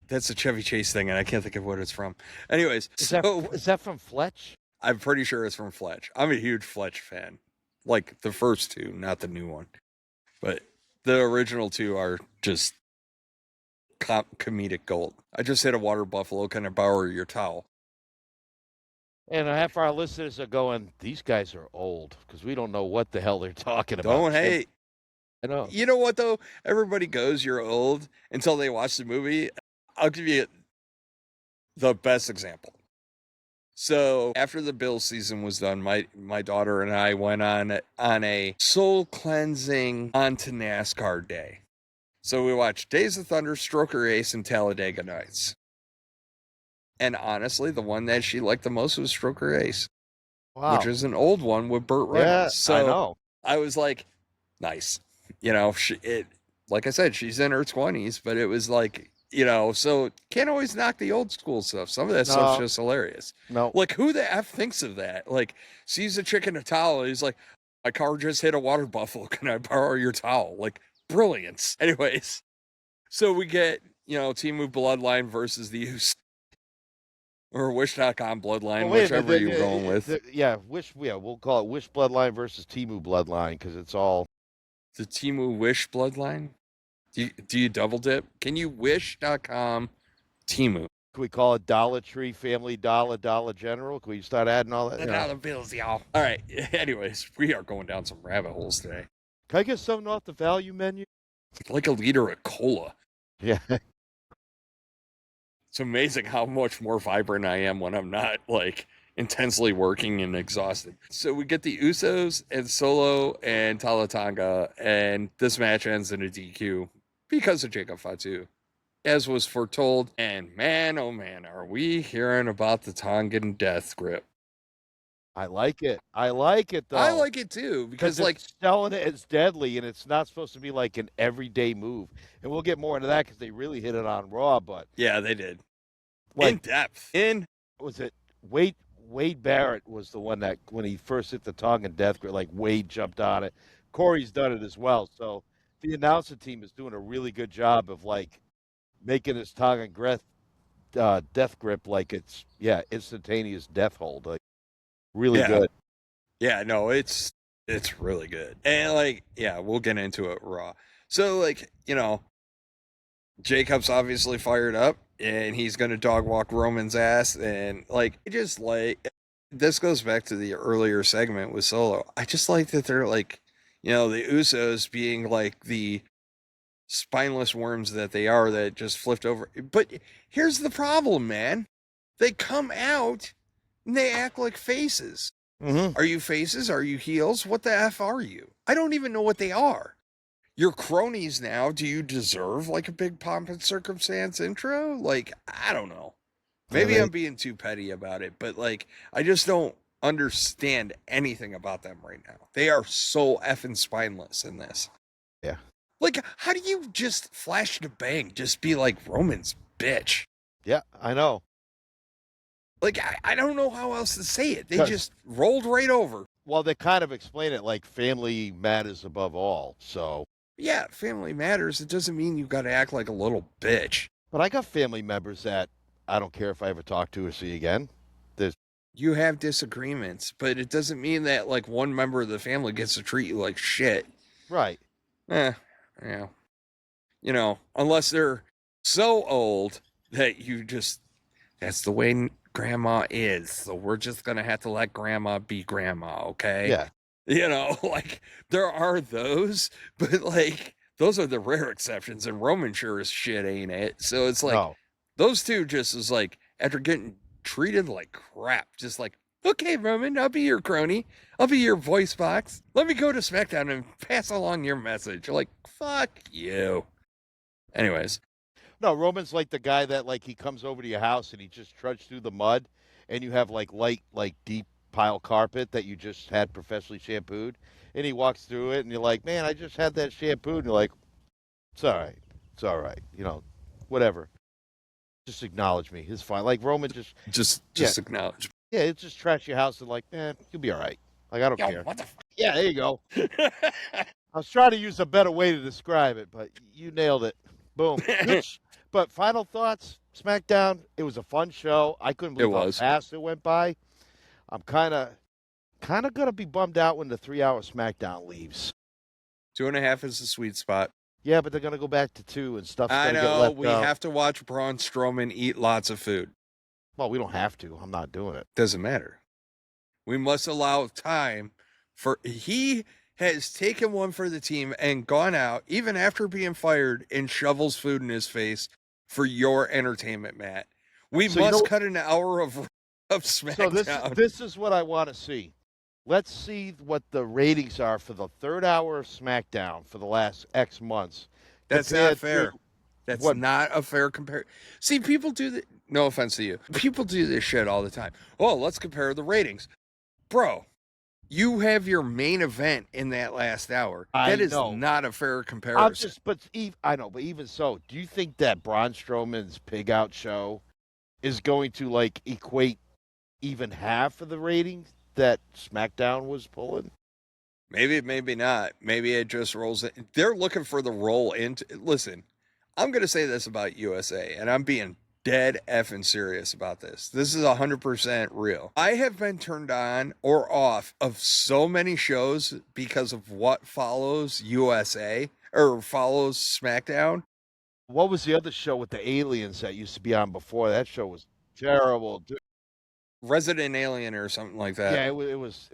That's a Chevy Chase thing, and I can't think of what it's from. Anyways.
Is that from Fletch?
I'm pretty sure it's from Fletch. I'm a huge Fletch fan. Like the first two, not the new one. But the original two are just comedic gold. I just hit a water buffalo. Can I borrow your towel?
And half our listeners are going, these guys are old because we don't know what the hell they're talking about.
Don't hate.
I know.
You know what though? Everybody goes, you're old until they watch the movie. I'll give you the best example. So after the Bills season was done, my daughter and I went on a soul cleansing onto NASCAR day. So we watched Days of Thunder, Stroker Ace, and Talladega Nights. And honestly, the one that she liked the most was Stroker Ace,
Wow.
which is an old one with Burt Reynolds.
Yeah,
So
I know.
I was like, nice. You know, like I said, she's in her 20s, but it was like, you know, so can't always knock the old school stuff. Some of that stuff's
No.
just hilarious.
No.
Like, who the F thinks of that? Like, sees a chick in a towel, he's like, my car just hit a water buffalo. Can I borrow your towel? Like, brilliance. Anyways, so we get, you know, Timu Bloodline versus the Usos. Or Wish.com Bloodline,
Well, wait a
whichever
minute,
you're going with.
Yeah, we'll call it Wish Bloodline versus Timu Bloodline because it's all.
The Timu Wish Bloodline? Do you double dip? Can you Wish.com Timu?
Can we call it Dollar Tree, Family Dollar, Dollar General? Can we start adding all that?
The dollar bills, y'all. All right. Anyways, we are going down some rabbit holes today.
Can I get something off the value menu?
Like a liter of cola.
Yeah.
It's amazing how much more vibrant I am when I'm not like intensely working and exhausted. So we get the Usos and Solo and Talatanga, and this match ends in a DQ because of Jacob Fatu, as was foretold. And man, oh man, are we hearing about the Tongan death grip?
I like it. I like it, though.
I like it too because like
it's selling it as deadly, and it's not supposed to be like an everyday move. And we'll get more into that because they really hit it on Raw. But
yeah, they did
like,
in depth.
Was it Wade Barrett was the one that when he first hit the Tongan death grip, like Wade jumped on it. Corey's done it as well. So the announcer team is doing a really good job of like making this Tongan death grip like it's instantaneous death hold. Like really good.
Yeah, no, it's really good. And like, yeah, we'll get into it raw. So like, you know, Jacob's obviously fired up and he's going to dog walk Roman's ass. And like, just like, this goes back to the earlier segment with Solo. I just like that they're like, you know, the Usos being like the spineless worms that they are that just flipped over. But here's the problem, man. They come out and they act like faces.
Mm-hmm.
Are you faces? Are you heels? What the F are you? I don't even know what they are. You're cronies now. Do you deserve like a big pomp and circumstance intro? Like, I don't know. Maybe I'm being too petty about it, but like, I just don't understand anything about them right now. They are so effing spineless in this.
Yeah.
Like, how do you just flash to bang? Just be like Roman's bitch.
Yeah, I know.
Like, I don't know how else to say it. They just rolled right over.
Well, they kind of explain it like family matters above all. So
yeah, family matters. It doesn't mean you got to act like a little bitch.
But I got family members that I don't care if I ever talk to or see again.
You have disagreements, but it doesn't mean that like one member of the family gets to treat you like shit.
Right.
Yeah. You know, unless they're so old that you just, that's the way grandma is. So we're just going to have to let grandma be grandma, okay?
Yeah.
You know, like there are those, but like those are the rare exceptions, and Roman sure as shit ain't it. So it's like those two just is like after getting treated like crap, just like, okay, Roman, I'll be your crony. I'll be your voice box. Let me go to SmackDown and pass along your message. You're like, fuck you. Anyways.
No, Roman's like the guy that like he comes over to your house and he just trudged through the mud and you have like light, like deep pile carpet that you just had professionally shampooed. And he walks through it and you're like, man, I just had that shampooed. And you're like, it's all right. It's all right. You know, whatever. Just acknowledge me. It's fine. Like Roman
just acknowledge.
Yeah, it's just trash your house and like, you'll be all right. Like, I don't care.
What the
yeah, there you go. I was trying to use a better way to describe it, but you nailed it. Boom. But final thoughts, SmackDown, it was a fun show. I couldn't believe how fast it went by. I'm kind of going to be bummed out when the 3-hour SmackDown leaves.
2.5 is the sweet spot.
Yeah, but they're going to go back to 2 and stuff's going to get
I know,
left
we
out.
have to watch Braun Strowman eat lots of food.
Well, we don't have to. I'm not doing it.
Doesn't matter. We must allow time for. He has taken one for the team and gone out, even after being fired, and shovels food in his face for your entertainment, Matt. We must cut an hour of SmackDown.
So this is what I want to see. Let's see what the ratings are for the third hour of SmackDown for the last X months.
That's not fair. That's not a fair comparison. See, people do that. No offense to you. People do this shit all the time. Oh, let's compare the ratings. Bro, you have your main event in that last hour. That is not a fair comparison.
But even so, do you think that Braun Strowman's pig out show is going to like equate even half of the ratings that SmackDown was pulling?
Maybe, maybe not. Maybe it just rolls in. They're looking for the roll into. Listen, I'm going to say this about USA, and I'm being dead effing serious about this. This is 100% real. I have been turned on or off of so many shows because of what follows USA or follows SmackDown.
What was the other show with the aliens that used to be on before? That show was terrible.
Resident Alien or something like that.
Yeah, it was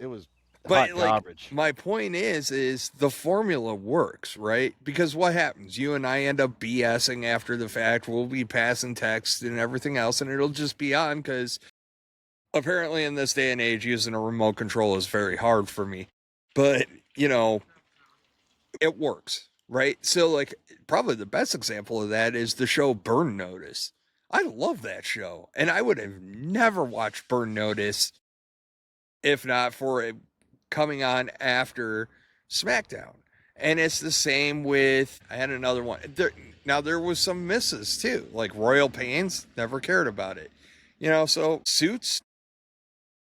but
hot
like,
garbage.
My point is the formula works, right? Because what happens? You and I end up BSing after the fact. We'll be passing text and everything else, and it'll just be on because apparently in this day and age, using a remote control is very hard for me. But, you know, it works, right? So, like, probably the best example of that is the show Burn Notice. I love that show, and I would have never watched Burn Notice if not for it coming on after SmackDown. And it's the same with, I had another one. There was some misses too, like Royal Pains, never cared about it. You know, so Suits.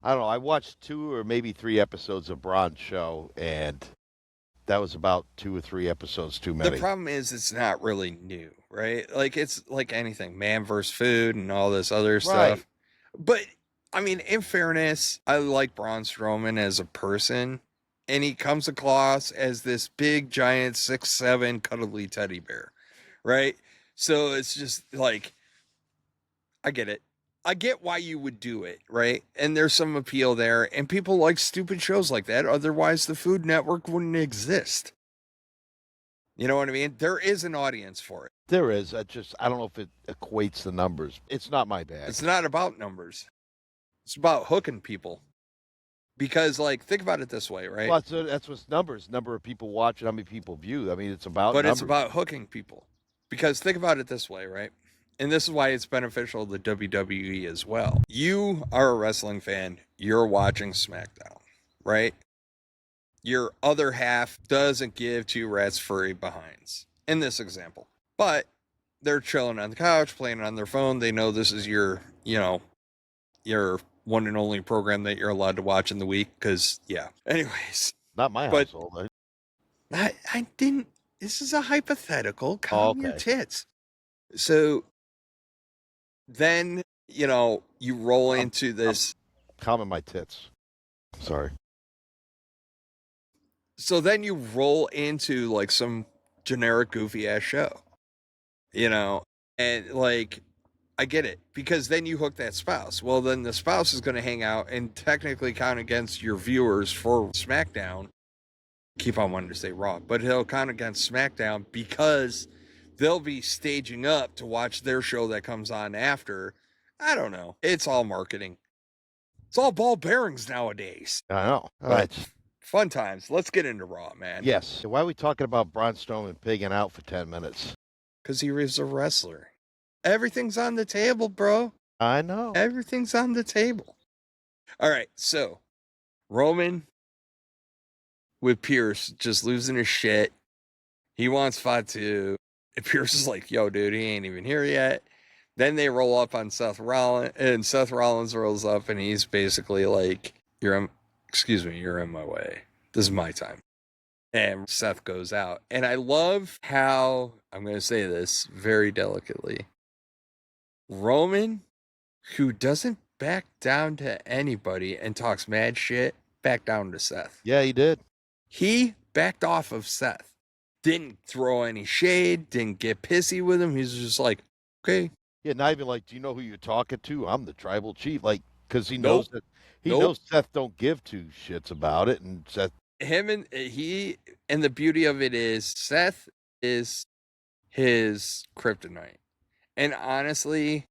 I don't know. I watched 2 or maybe 3 episodes of Braun's show, and that was about 2 or 3 episodes too many.
The problem is it's not really new, right? Like it's like anything, man versus food and all this other stuff. But I mean, in fairness, I like Braun Strowman as a person, and he comes across as this big, giant, 6'7" cuddly teddy bear, right? So it's just like, I get it. I get why you would do it, right? And there's some appeal there, and people like stupid shows like that. Otherwise, the Food Network wouldn't exist. You know what I mean? There is an audience for it.
There is. I don't know if it equates the numbers. It's not my bag.
It's not about numbers. It's about hooking people. Because, like, think about it this way, right?
Well, that's what's numbers. Number of people watch it, how many people view. I mean, it's about numbers.
It's about hooking people. Because think about it this way, right? And this is why it's beneficial to WWE as well. You are a wrestling fan. You're watching SmackDown, right? Your other half doesn't give 2 rats furry behinds in this example. But they're chilling on the couch, playing on their phone. They know this is your one and only program that you're allowed to watch in the week. Because, yeah. Anyways.
Not my household.
I didn't. This is a hypothetical. Calm your tits. So then, you roll into this.
Calming my tits. Sorry.
So then you roll into like some generic goofy ass show, and like, I get it, because then you hook that spouse. Well, then the spouse is going to hang out and technically count against your viewers for SmackDown. Keep on wanting to say Raw, but he'll count against SmackDown because they'll be staging up to watch their show that comes on after. I don't know. It's all marketing. It's all ball bearings nowadays.
I know.
But fun times. Let's get into Raw, man.
Yes. Why are we talking about Braun Strowman pigging out for 10 minutes?
Because he was a wrestler. Everything's on the table, bro.
I know.
Everything's on the table. All right, so Roman with Pierce just losing his shit. He wants Fatu. And Pierce is like, yo, dude, he ain't even here yet. Then they roll up on Seth Rollins, and Seth Rollins rolls up, and he's basically like, you're in my way. This is my time. And Seth goes out. And I love how, I'm going to say this very delicately, Roman, who doesn't back down to anybody and talks mad shit, backed down to Seth.
Yeah, he did.
He backed off of Seth. Didn't throw any shade, didn't get pissy with him. He's just like, okay,
Yeah, not even like, do you know who you're talking to? I'm the tribal chief. Like, because he
Nope.
knows that
Nope.
Seth don't give two shits about it, and Seth.
Him and the beauty of it is Seth is his kryptonite. And honestly,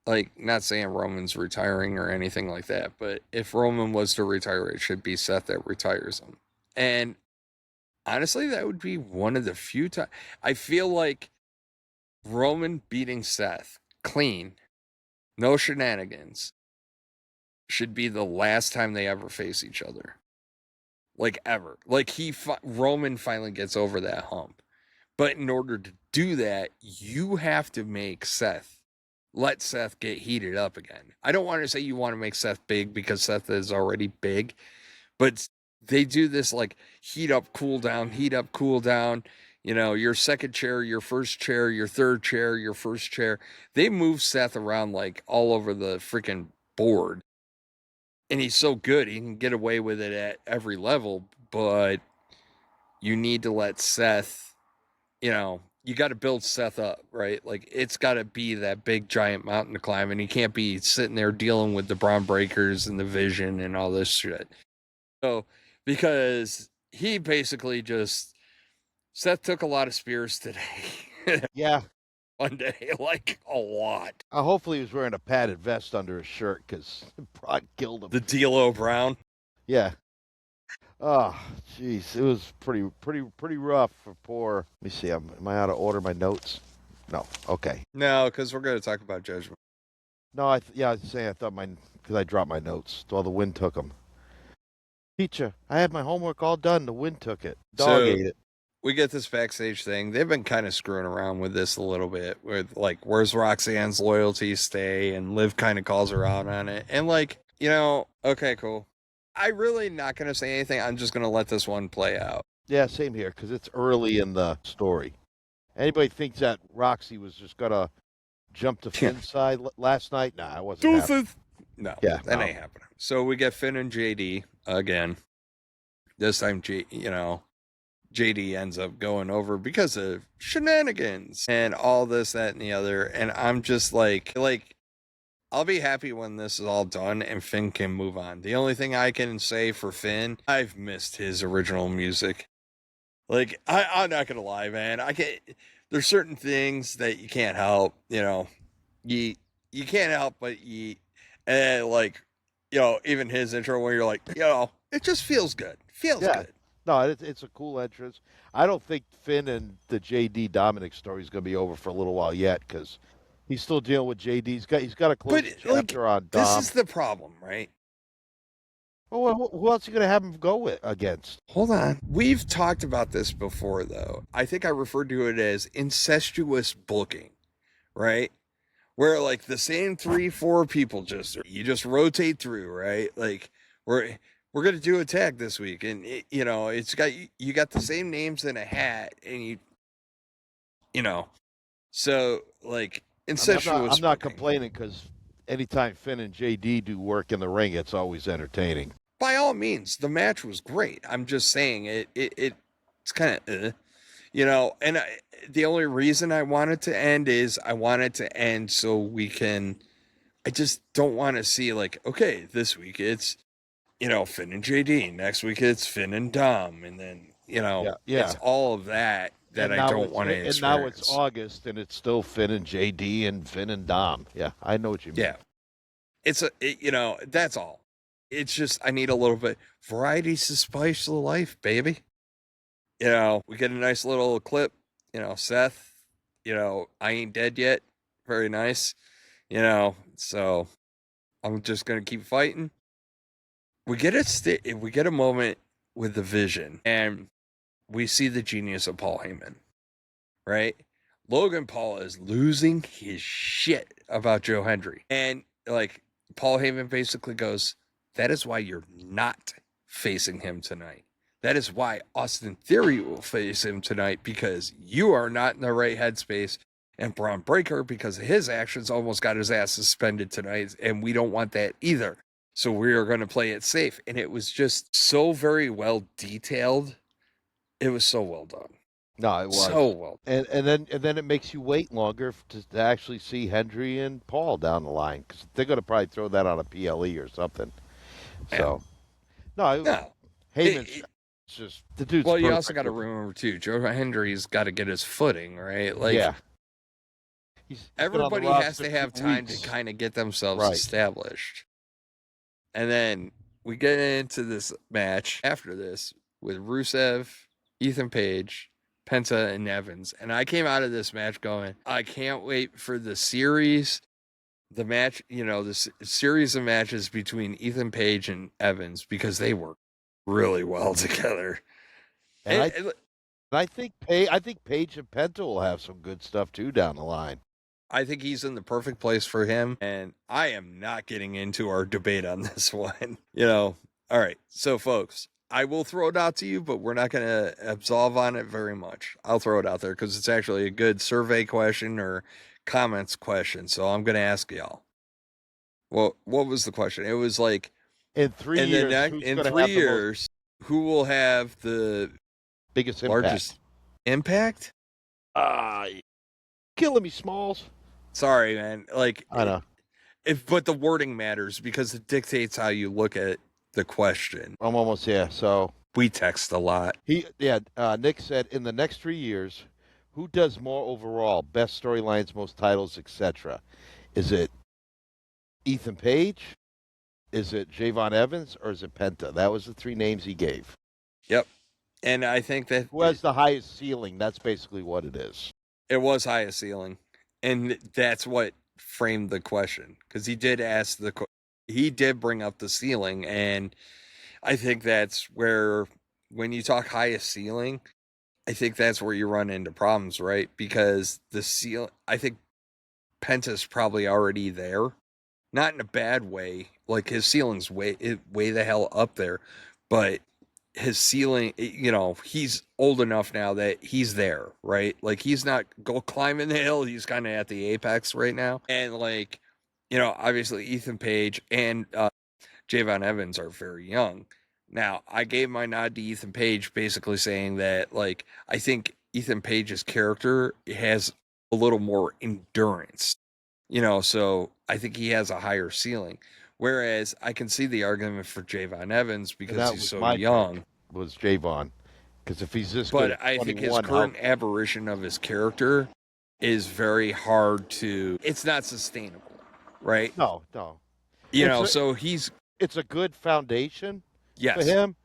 like, not saying Roman's retiring or anything like that, but if Roman was to retire, it should be Seth that retires him. And honestly, that would be one of the few times I feel like Roman beating Seth clean, no shenanigans, should be the last time they ever face each other. Like, ever. Like, Roman finally gets over that hump. But in order to do that, you have to make let Seth get heated up again. I don't want to say you want to make Seth big because Seth is already big, but they do this like heat up, cool down, heat up, cool down. You know, your second chair, your first chair, your third chair, your first chair. They move Seth around like all over the freaking board. And he's so good, he can get away with it at every level, but you need to let Seth, you know, you got to build Seth up, right? Like, it's got to be that big giant mountain to climb, and he can't be sitting there dealing with the Braun breakers and the vision and all this shit. So, because he basically just, Seth took a lot of spears today.
Yeah.
One day, like a lot.
Hopefully he was wearing a padded vest under his shirt because Brock killed him.
The D'Lo Brown.
Yeah. Oh, jeez, it was pretty rough for poor. Let me see. Am I out of order? My notes? No. Okay.
No, because we're going to talk about Judgment.
No, I was saying I thought because I dropped my notes. Well, the wind took them. Teacher, I had my homework all done. The wind took it. Dog ate it.
We get this backstage thing. They've been kind of screwing around with this a little bit with like, where's Roxanne's loyalty stay? And Liv kind of calls her out on it. And like, you know, okay, cool. I really not going to say anything. I'm just going to let this one play out.
Yeah, same here because it's early in the story. Anybody thinks that Roxy was just going to jump to Finn's side last night? Nah, I wasn't happening.
No,
Yeah,
that ain't happening. So we get Finn and JD again. This time, JD ends up going over because of shenanigans and all this, that, and the other. And I'm just like, I'll be happy when this is all done and Finn can move on. The only thing I can say for Finn, I've missed his original music. Like, I'm not gonna lie, man. There's certain things that you can't help. You know, you can't help but like, you know, even his intro where you're like, you know, it just feels good. Feels good.
No, it's a cool entrance. I don't think Finn and the JD Dominic story is going to be over for a little while yet because he's still dealing with JD. He's got a close chapter on Dom.
This is the problem, right?
Well, who else are you going to have him go against?
Hold on. We've talked about this before, though. I think I referred to it as incestuous booking, right? Where like the same 3-4 people you just rotate through, right? Like we're gonna do a tag this week, and you know you got the same names in a hat, and you know, so like incestuous.
I'm not complaining because anytime Finn and JD do work in the ring, it's always entertaining.
By all means, the match was great. I'm just saying it's kind of, you know, and the only reason I want it to end is I want it to end so we can. I just don't want to see like, okay, this week it's, you know, Finn and JD. Next week it's Finn and Dom, and then you know, it's all of that I don't want to experience.
And now it's August, and it's still Finn and JD and Finn and Dom. Yeah, I know what you mean.
Yeah, you know, that's all. It's just I need a little bit variety to spice the life, baby. You know, we get a nice little clip. You know, Seth. You know, I ain't dead yet. Very nice. You know, so I'm just gonna keep fighting. We get a moment with the Vision, and we see the genius of Paul Heyman, right? Logan Paul is losing his shit about Joe Hendry, and like Paul Heyman basically goes, "That is why you're not facing him tonight. That is why Austin Theory will face him tonight because you are not in the right headspace." And Braun Breaker, because of his actions, almost got his ass suspended tonight, and we don't want that either. So we are going to play it safe. And it was just so very well detailed. It was so well done.
No, it was.
So well.
And then it makes you wait longer to actually see Hendry and Paul down the line because they're going to probably throw that on a PLE or something. So
No.
Heyman's
It-
just the dude's.
Well, you
perfect
also got to
with-
remember too, Joe Hendry's got to get his footing, right? Like
yeah. He's been on the
everybody has
roster
to have
2
time
weeks.
to kind of get themselves
Right.
established. And then we get into this match after this with Rusev, Ethan Page, Penta, and Evans. And I came out of this match going, I can't wait for the series, the match, this series of matches between Ethan Page and Evans because they work really well together.
And I think Page and Penta will have some good stuff too down the line.
I think he's in the perfect place for him. And I am not getting into our debate on this one. All right. So, folks, I will throw it out to you, but we're not going to absolve on it very much. I'll throw it out there because it's actually a good survey question or comments question. So I'm going to ask y'all. Well, what was the question? It was like,
In 3 years, who's
in
gonna
3
have the most
years, who will have the
biggest
largest impact?
Killing me, Smalls.
Sorry, man. Like,
I know.
but the wording matters because it dictates how you look at the question.
I'm almost there. So
We text a lot.
Nick said in the next 3 years, who does more overall, best storylines, most titles, etc. Is it Ethan Page? Is it Javon Evans or is it Penta? That was the 3 names he gave.
Yep. And I think that
Who has the highest ceiling? That's basically what it is.
it was highest ceiling. And that's what framed the question. Because he did ask he did bring up the ceiling. And I think that's where, when you talk highest ceiling, I think that's where you run into problems, right? Because I think Penta's probably already there. Not in a bad way. Like, his ceiling's way the hell up there. But his ceiling, he's old enough now that he's there, right? Like, he's not go climbing the hill. He's kind of at the apex right now. And, like, obviously Ethan Page and Javon Evans are very young. Now, I gave my nod to Ethan Page basically saying that, like, I think Ethan Page's character has a little more endurance, so I think he has a higher ceiling. Whereas I can see the argument for Javon Evans because he's so young.
Was Javon. Because if he's this
But
good,
I think his current aberration of his character is very hard it's not sustainable, right?
No.
So
It's a good foundation
yes.
for him.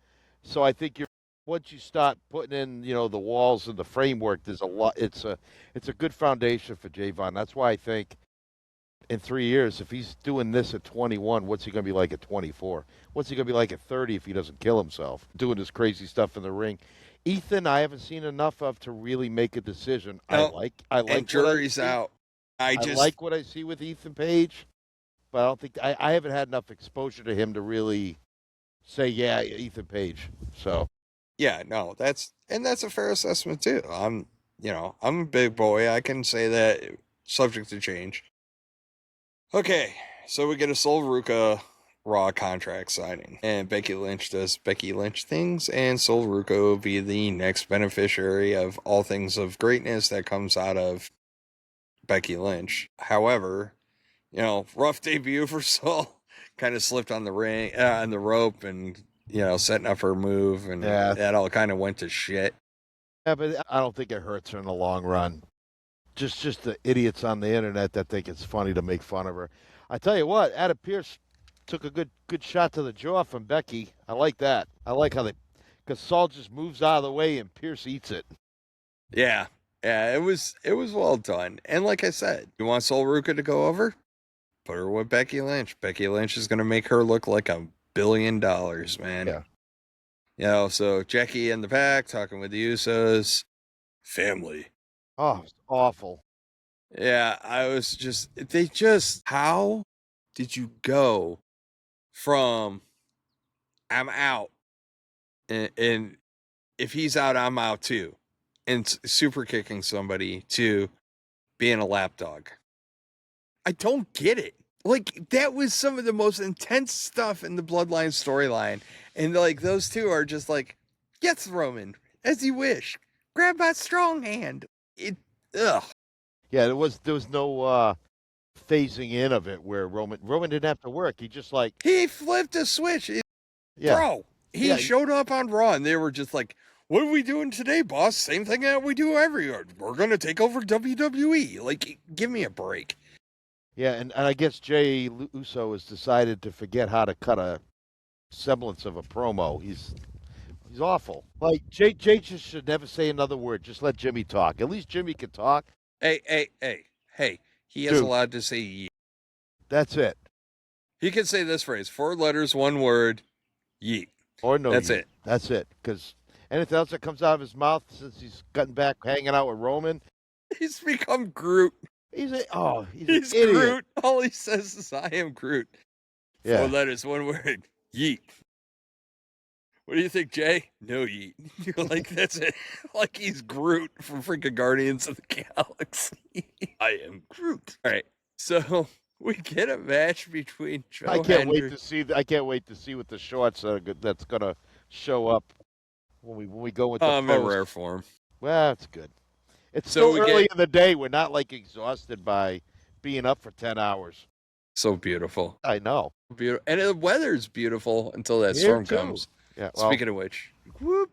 So I think once you start putting in, the walls and the framework, there's a lot. It's a good foundation for Javon. That's why I think in 3 years, if he's doing this at 21, what's he going to be like at 24? What's he going to be like at 30 if he doesn't kill himself doing this crazy stuff in the ring? Ethan, I haven't seen enough of to really make a decision.
No,
I like
and jury's out. I
like what I see with Ethan Page, but I don't think I haven't had enough exposure to him to really say, yeah, Ethan Page. So
yeah, no, that's a fair assessment too. I'm a big boy. I can say that, subject to change. Okay, so we get a Sol Ruca Raw contract signing, and Becky Lynch does Becky Lynch things, and Sol Ruca will be the next beneficiary of all things of greatness that comes out of Becky Lynch. However, rough debut for Sol. Kind of slipped on the rope, and setting up her move, and that all kind of went to shit.
Yeah, but I don't think it hurts her in the long run. Just the idiots on the internet that think it's funny to make fun of her. I tell you what, Adam Pearce took a good shot to the jaw from Becky. I like that. I like how because Saul just moves out of the way and Pearce eats it.
Yeah, it was well done. And like I said, you want Sol Ruca to go over? Put her with Becky Lynch. Becky Lynch is going to make her look like $1 billion, man.
Yeah.
So Jackie in the back talking with the Usos. Family.
Oh, it's awful.
Yeah, how did you go from I'm out and if he's out, I'm out too, and super kicking somebody to being a lapdog? I don't get it. Like, that was some of the most intense stuff in the Bloodline storyline. And, like, those two are just like, yes, Roman, as you wish. grab my strong hand. Ugh.
Yeah, there was no phasing in of it where Roman didn't have to work. He just like
He flipped a switch.
yeah.
Bro, he
Yeah.
showed up on Raw and they were just like, what are we doing today, boss? Same thing that we do every year. We're going to take over WWE. Like, give me a break.
Yeah, and I guess Jay Uso has decided to forget how to cut a semblance of a promo. He's awful. Like Jay just should never say another word. Just let Jimmy talk. At least Jimmy can talk.
Hey. He is
Dude.
allowed to say yeet.
That's it.
He can say this phrase, 4 letters, 1 word, yeet.
Or no.
That's
yeet.
it.
That's it. Because anything else that comes out of his mouth since he's gotten back hanging out with Roman,
He's become Groot.
he's an
He's
idiot.
Groot. All he says is, I am Groot.
Yeah.
4 letters, 1 word, yeet. What do you think, Jay? No yeet. You're like, that's it. Like he's Groot from freaking Guardians of the Galaxy. I am Groot. All right. So we get a match between Joe
I can't
Hendry.
wait to see what the shorts are that's gonna show up when we go with the
in
post.
rare form.
Well, it's good. It's
So
still
we
early
get-
in the day. We're not like exhausted by being up for 10 hours.
So beautiful.
I know.
Beautiful. And the weather's beautiful until that
Here,
storm
too.
comes.
Yeah. Well,
Speaking of which, whoop.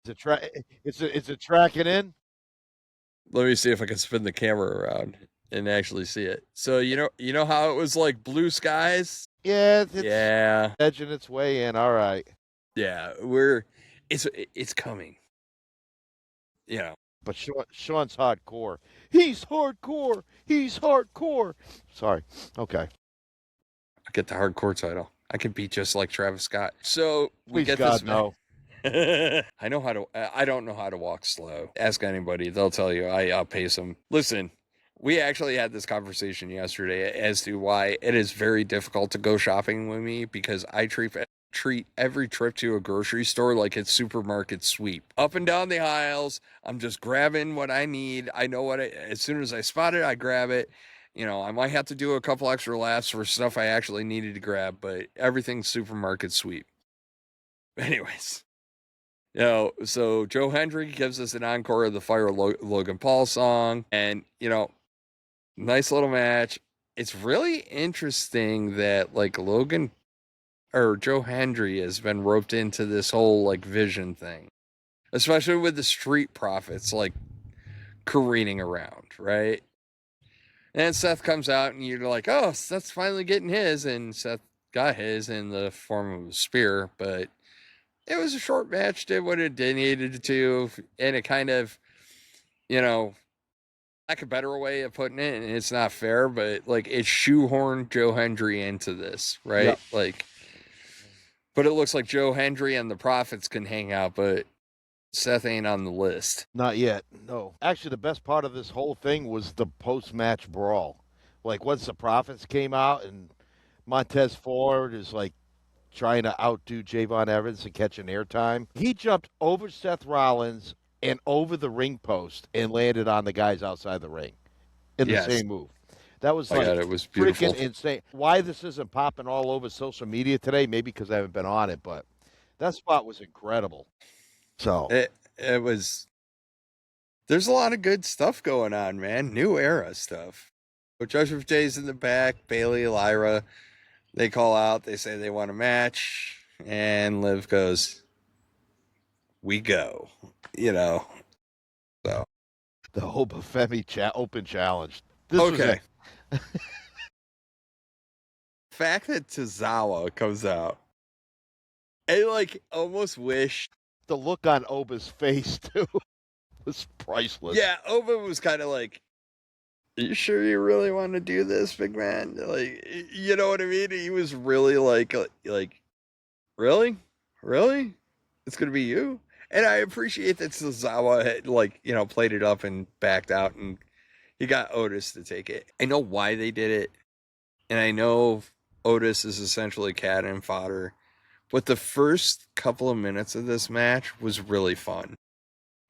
is it tracking in?
Let me see if I can spin the camera around and actually see it. So you know how it was like blue skies?
Yeah. It's
Yeah.
edging its way in. All right.
Yeah. It's coming. You know.
But Sean's hardcore. He's hardcore. He's hardcore. Sorry. Okay.
I get the hardcore title. I can beat just like Travis Scott. So we
Please
get
God,
this
no.
I don't know how to walk slow. Ask anybody, they'll tell you. I outpace them. Listen, we actually had this conversation yesterday as to why it is very difficult to go shopping with me because I treat every trip to a grocery store like it's supermarket sweep. Up and down the aisles, I'm just grabbing what I need. I know as soon as I spot it, I grab it. You know, I might have to do a couple extra laps for stuff I actually needed to grab, but everything's supermarket sweep. Anyways, so Joe Hendry gives us an encore of the Fire Logan Paul song, and nice little match. It's really interesting that like Logan or Joe Hendry has been roped into this whole like vision thing, especially with the Street Profits like careening around, right? And Seth comes out and you're like, oh, Seth's finally getting his. And Seth got his in the form of a spear. But it was a short match, did what it needed to. And it kind of, like a better way of putting it. And it's not fair, but like it shoehorned Joe Hendry into this, right?
Yep.
Like, but it looks like Joe Hendry and the Profits can hang out, but Seth ain't on the list.
Not yet. No. Actually, the best part of this whole thing was the post-match brawl. Like once the Profits came out and Montez Ford is like trying to outdo Javon Evans and catch an airtime. He jumped over Seth Rollins and over the ring post and landed on the guys outside the ring in the same move. That was like
it was beautiful.
Freaking insane. Why this isn't popping all over social media today? Maybe because I haven't been on it, but that spot was incredible. So
it was. There's a lot of good stuff going on, man. New era stuff. Judgment Day's in the back. Bailey, Lyra, they call out. They say they want a match, and Liv goes, "We go." So
the Oba Femi Open Challenge. This was
okay.
it.
Fact that Tozawa comes out, I like almost wish
The look on Oba's face too was priceless.
Yeah, Oba was kind of like, "Are you sure you really want to do this, big man?" Like, you know what I mean? He was really like, really? It's gonna be you? And I appreciate that Tozawa had played it up and backed out, and he got Otis to take it. I know why they did it, and I know Otis is essentially cannon fodder. But the first couple of minutes of this match was really fun.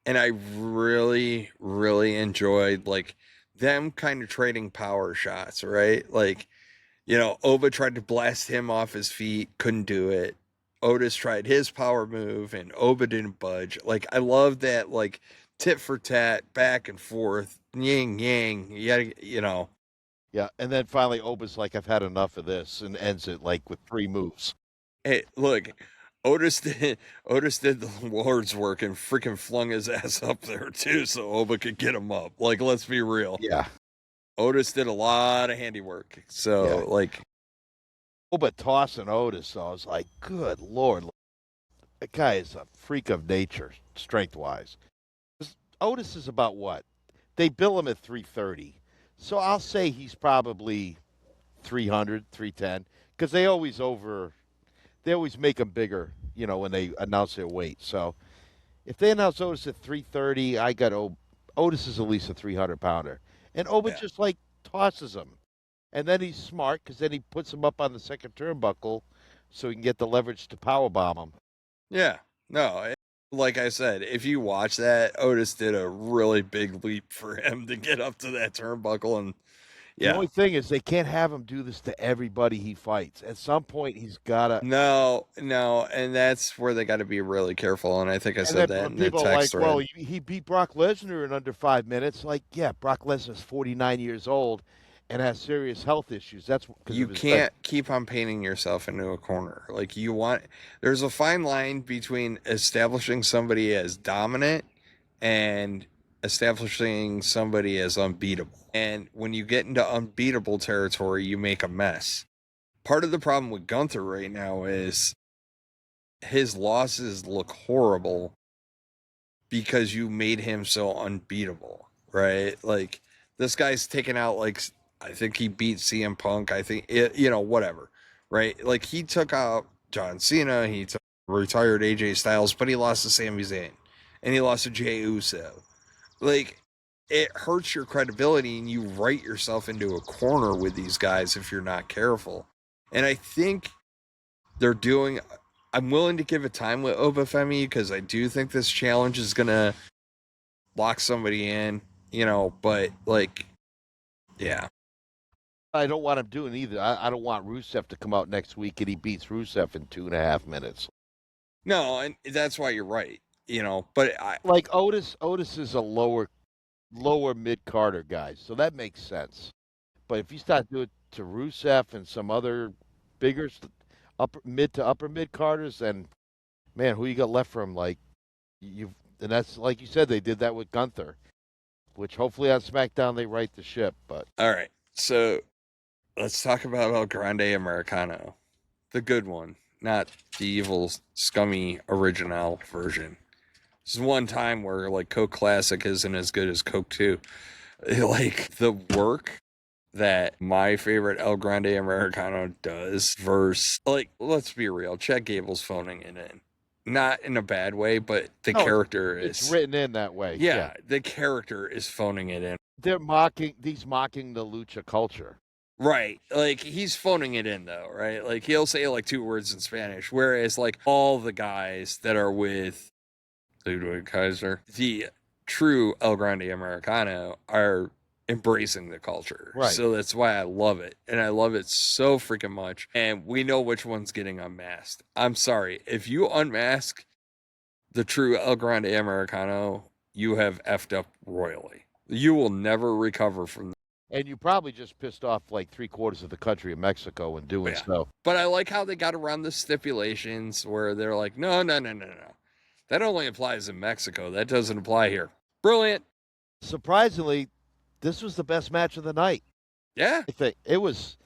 And I really, really enjoyed them kind of trading power shots, right? Oba tried to blast him off his feet, couldn't do it. Otis tried his power move and Oba didn't budge. I love that tit for tat, back and forth, yin yang. You gotta.
Yeah, and then finally Oba's like, I've had enough of this, and ends it like with 3 moves.
Hey, look, Otis did the Lord's work and freaking flung his ass up there too, so Oba could get him up. Like, let's be real.
Yeah.
Otis did a lot of handiwork. So,
Yeah.
like,
Oba tossing Otis, so I was like, good Lord. That guy is a freak of nature, strength-wise. Otis is about what? They bill him at 330. So I'll say he's probably 300, 310, because they always make him bigger, when they announce their weight. So if they announce Otis at 330, I got Otis is at least a 300-pounder. And Oba
Yeah.
just like tosses him. And then he's smart because then he puts him up on the second turnbuckle so he can get the leverage to powerbomb him.
yeah, no, like I said, if you watch that, Otis did a really big leap for him to get up to that turnbuckle. And
The only thing is they can't have him do this to everybody he fights. At some point, he's got to.
No, and that's where they got to be really careful. And I think I said that in the
people
text
are like, well, he beat Brock Lesnar in under 5 minutes. Like, yeah, Brock Lesnar's 49 years old and has serious health issues. That's
you can't keep on painting yourself into a corner. Like, there's a fine line between establishing somebody as dominant and establishing somebody as unbeatable. And when you get into unbeatable territory, you make a mess. Part of the problem with Gunther right now is his losses look horrible because you made him so unbeatable, right? Like, this guy's taken out, like, I think he beat CM Punk. I think, whatever, right? Like, he took out John Cena. He retired AJ Styles, but he lost to Sami Zayn. And he lost to Jey Uso. Like, it hurts your credibility, and you write yourself into a corner with these guys if you're not careful. And I think I'm willing to give it time with Obafemi because I do think this challenge is going to lock somebody in, but, like, yeah.
I don't want him doing either. I don't want Rusev to come out next week and he beats Rusev in 2.5 minutes.
No, and that's why you're right, but
like Otis is a lower mid-carder guy, so that makes sense. But if you start doing it to Rusev and some other bigger mid to upper mid-carders, then, man, who you got left from? Like, and that's, like you said, they did that with Gunther, which hopefully on SmackDown they right the ship. But
all right, so let's talk about El Grande Americano, the good one, not the evil, scummy original version. This is one time where, like, Coke Classic isn't as good as Coke 2. Like, the work that my favorite El Grande Americano does versus, like, let's be real, Chad Gable's phoning it in. Not in a bad way, but character is...
It's written in that way.
Yeah, the character is phoning it in.
They're mocking the lucha culture.
Right. Like, he's phoning it in, though, right? Like, he'll say, like, 2 words in Spanish, whereas, like, all the guys that are with Ludwig Kaiser, the true El Grande Americano, are embracing the culture.
Right.
So that's why I love it. And I love it so freaking much. And we know which one's getting unmasked. I'm sorry. If you unmask the true El Grande Americano, you have effed up royally. You will never recover from that.
And you probably just pissed off like 3/4 of the country of Mexico in doing so.
But I like how they got around the stipulations where they're like, no. That only applies in Mexico. That doesn't apply here. Brilliant.
Surprisingly, this was the best match of the night.
Yeah.
I think it was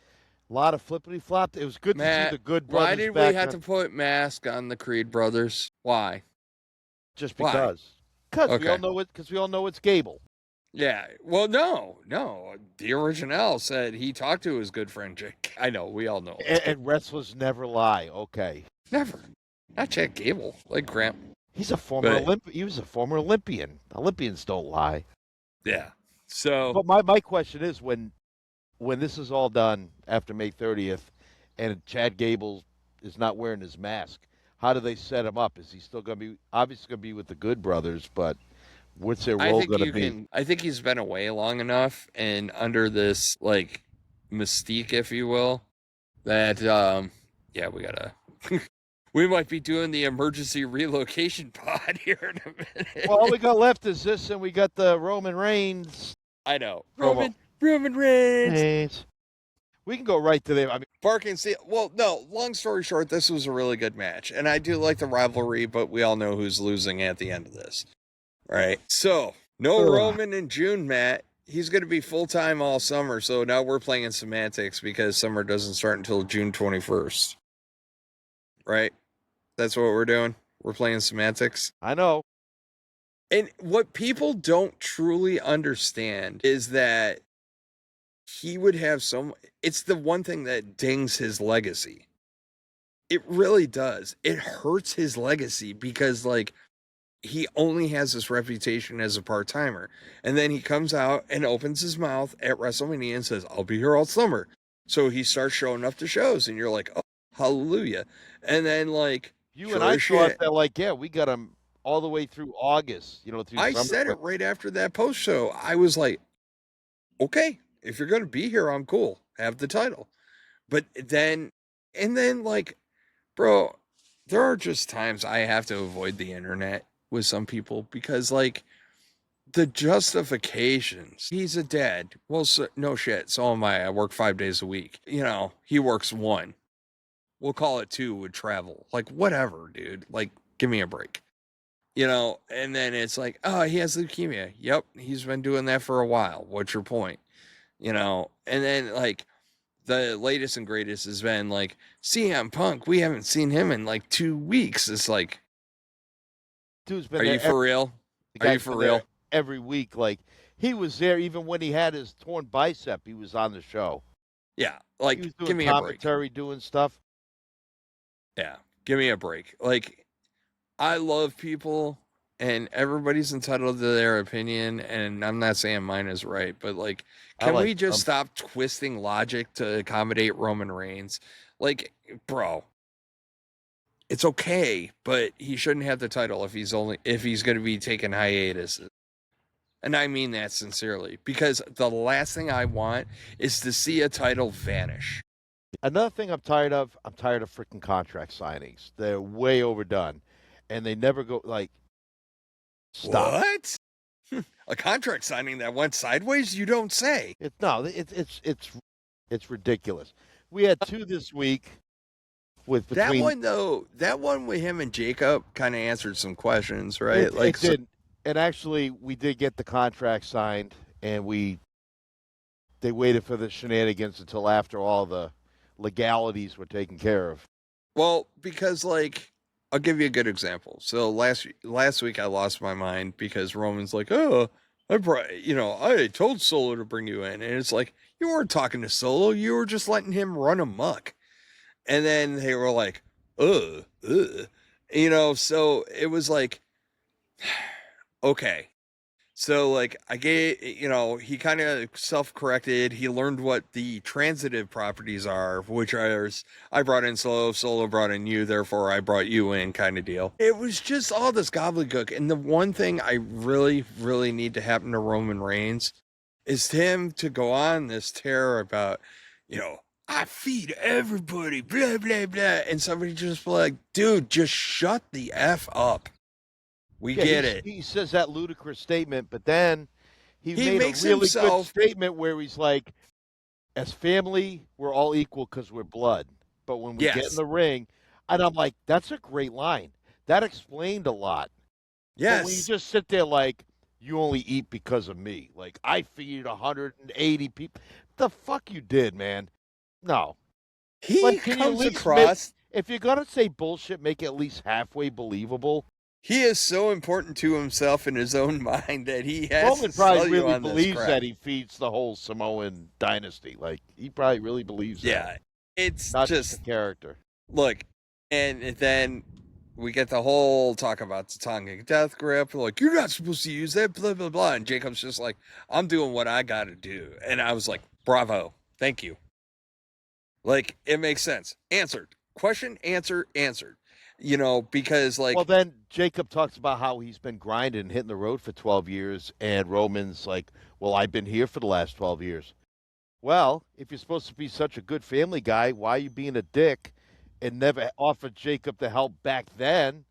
a lot of flippity-flop. It was good to see the Good Brothers.
Why did we have to put mask on the Creed brothers? Why?
Just because. Because
okay.
we all know it's Gable.
Yeah. Well, no. The original said he talked to his good friend Jake. I know. We all know.
And wrestlers never lie. Okay.
Never. Not Chad Gable. Like Gramp.
He's a former Olympian. He was a former Olympian. Olympians don't lie.
Yeah. So.
But my question is, when this is all done after May 30th, and Chad Gable is not wearing his mask, how do they set him up? Is he still going to be obviously going to be with the Good Brothers? But what's their role going to be?
I think he's been away long enough and under this, like, mystique, if you will, that we We might be doing the emergency relocation pod here in a minute.
Well, all we got left is this, and we got the Roman Reigns.
I know.
Promo.
Roman Reigns.
Reigns. We can go right to them. I mean,
Parking see. Well, no, long story short, this was a really good match. And I do like the rivalry, but we all know who's losing at the end of this. Right? So, no Roman in June, Matt. He's going to be full-time all summer, so now we're playing semantics because summer doesn't start until June 21st. Right? That's what we're doing. We're playing semantics.
I know.
And what people don't truly understand is that he would have it's the one thing that dings his legacy. It really does. It hurts his legacy because, like, he only has this reputation as a part-timer. And then he comes out and opens his mouth at WrestleMania and says, I'll be here all summer. So he starts showing up to shows and you're like, oh, hallelujah. And then, like,
you and I thought that, like, yeah, we got him all the way through August, through
I said it right after that post show. I was like, okay, if you're going to be here, I'm cool. Have the title. But then, like, bro, there are just times I have to avoid the internet with some people because, like, the justifications. He's a dad. Well, so, no shit. So am I. I work 5 days a week. He works 1. We'll call it 2 with travel. Like, whatever, dude. Like, give me a break. And then it's like, oh, he has leukemia. Yep, he's been doing that for a while. What's your point? And then, like, the latest and greatest has been, like, CM Punk. We haven't seen him in, like, 2 weeks. It's like,
dude's been
are you for real? Are you for real?
Every week, like, he was there even when he had his torn bicep. He was on the show.
Yeah, like,
he was doing
give me a break.
Commentary, doing stuff.
Yeah, give me a break. Like, I love people, and everybody's entitled to their opinion, and I'm not saying mine is right, but, like, can we just stop twisting logic to accommodate Roman Reigns? Like, bro, it's okay, but he shouldn't have the title if he's going to be taking hiatuses. And I mean that sincerely, because the last thing I want is to see a title vanish.
Another thing I'm tired of freaking contract signings. They're way overdone, and they never go, like, stop.
What? A contract signing that went sideways? You don't say.
It's ridiculous. We had 2 this week.
That one with him and Jacob kind of answered some questions, right?
It did. And actually, we did get the contract signed, and they waited for the shenanigans until after all the legalities were taken care of.
Well, because, like, I'll give you a good example. So last week I lost my mind because Roman's like, oh, I told Solo to bring you in. And it's like, you weren't talking to Solo. You were just letting him run amok. And then they were like, so it was like, okay. So, like, I gave, he kind of self-corrected. He learned what the transitive properties are, which are, I brought in Solo brought in you, therefore I brought you in kind of deal. It was just all this gobbledygook. And the one thing I really, really need to happen to Roman Reigns is him to go on this tear about, I feed everybody, blah, blah, blah. And somebody just be like, dude, just shut the F up. We get it.
He says that ludicrous statement, but then he made a really good statement where he's like, as family, we're all equal because we're blood. But when we get in the ring, and I'm like, that's a great line. That explained a lot.
Yes.
But when you just sit there like, you only eat because of me. Like, I feed 180 people. The fuck you did, man. No.
He comes across...
if you're going to say bullshit, make it at least halfway believable.
He is so important to himself in his own mind that he has
Roman probably really believes that he feeds the whole Samoan dynasty. Like, he probably really believes that.
Yeah, it's
not just a character.
Look, and then we get the whole talk about the Tongan death grip. Like, you're not supposed to use that, blah, blah, blah. And Jacob's just like, I'm doing what I got to do. And I was like, bravo. Thank you. Like, it makes sense. Answered. Question, answer, answered. Because, like...
Well, then Jacob talks about how he's been grinding and hitting the road for 12 years, and Roman's like, well, I've been here for the last 12 years. Well, if you're supposed to be such a good family guy, why are you being a dick and never offered Jacob the help back then,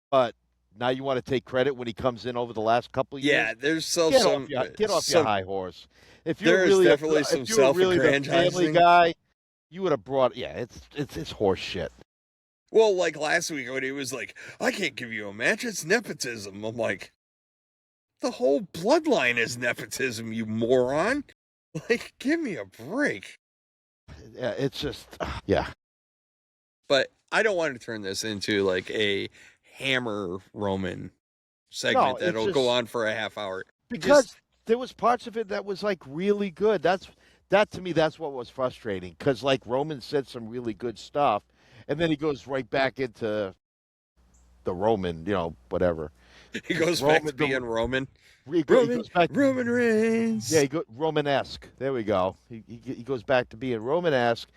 but now you want to take credit when he comes in over the last couple of years?
Yeah, there's still
Get off
some
your high horse. If you're
there is
really
definitely some
if you were really the family
self-aggrandizing.
guy, you would have brought. Yeah, it's horse shit.
Well, like last week when he was like, "I can't give you a match. It's nepotism." I'm like, the whole bloodline is nepotism, you moron. Like, give me a break.
Yeah, it's just yeah.
But I don't want to turn this into like a Hammer Roman segment
No,
that'll go on for a half hour.
Because there was parts of it that was like really good. That to me, that's what was frustrating. Because like Roman said some really good stuff, and then he goes right back into the Roman, whatever.
He goes back to being Roman.
He goes back
Roman Reigns.
Yeah, Romanesque. There we go. He goes back to being Romanesque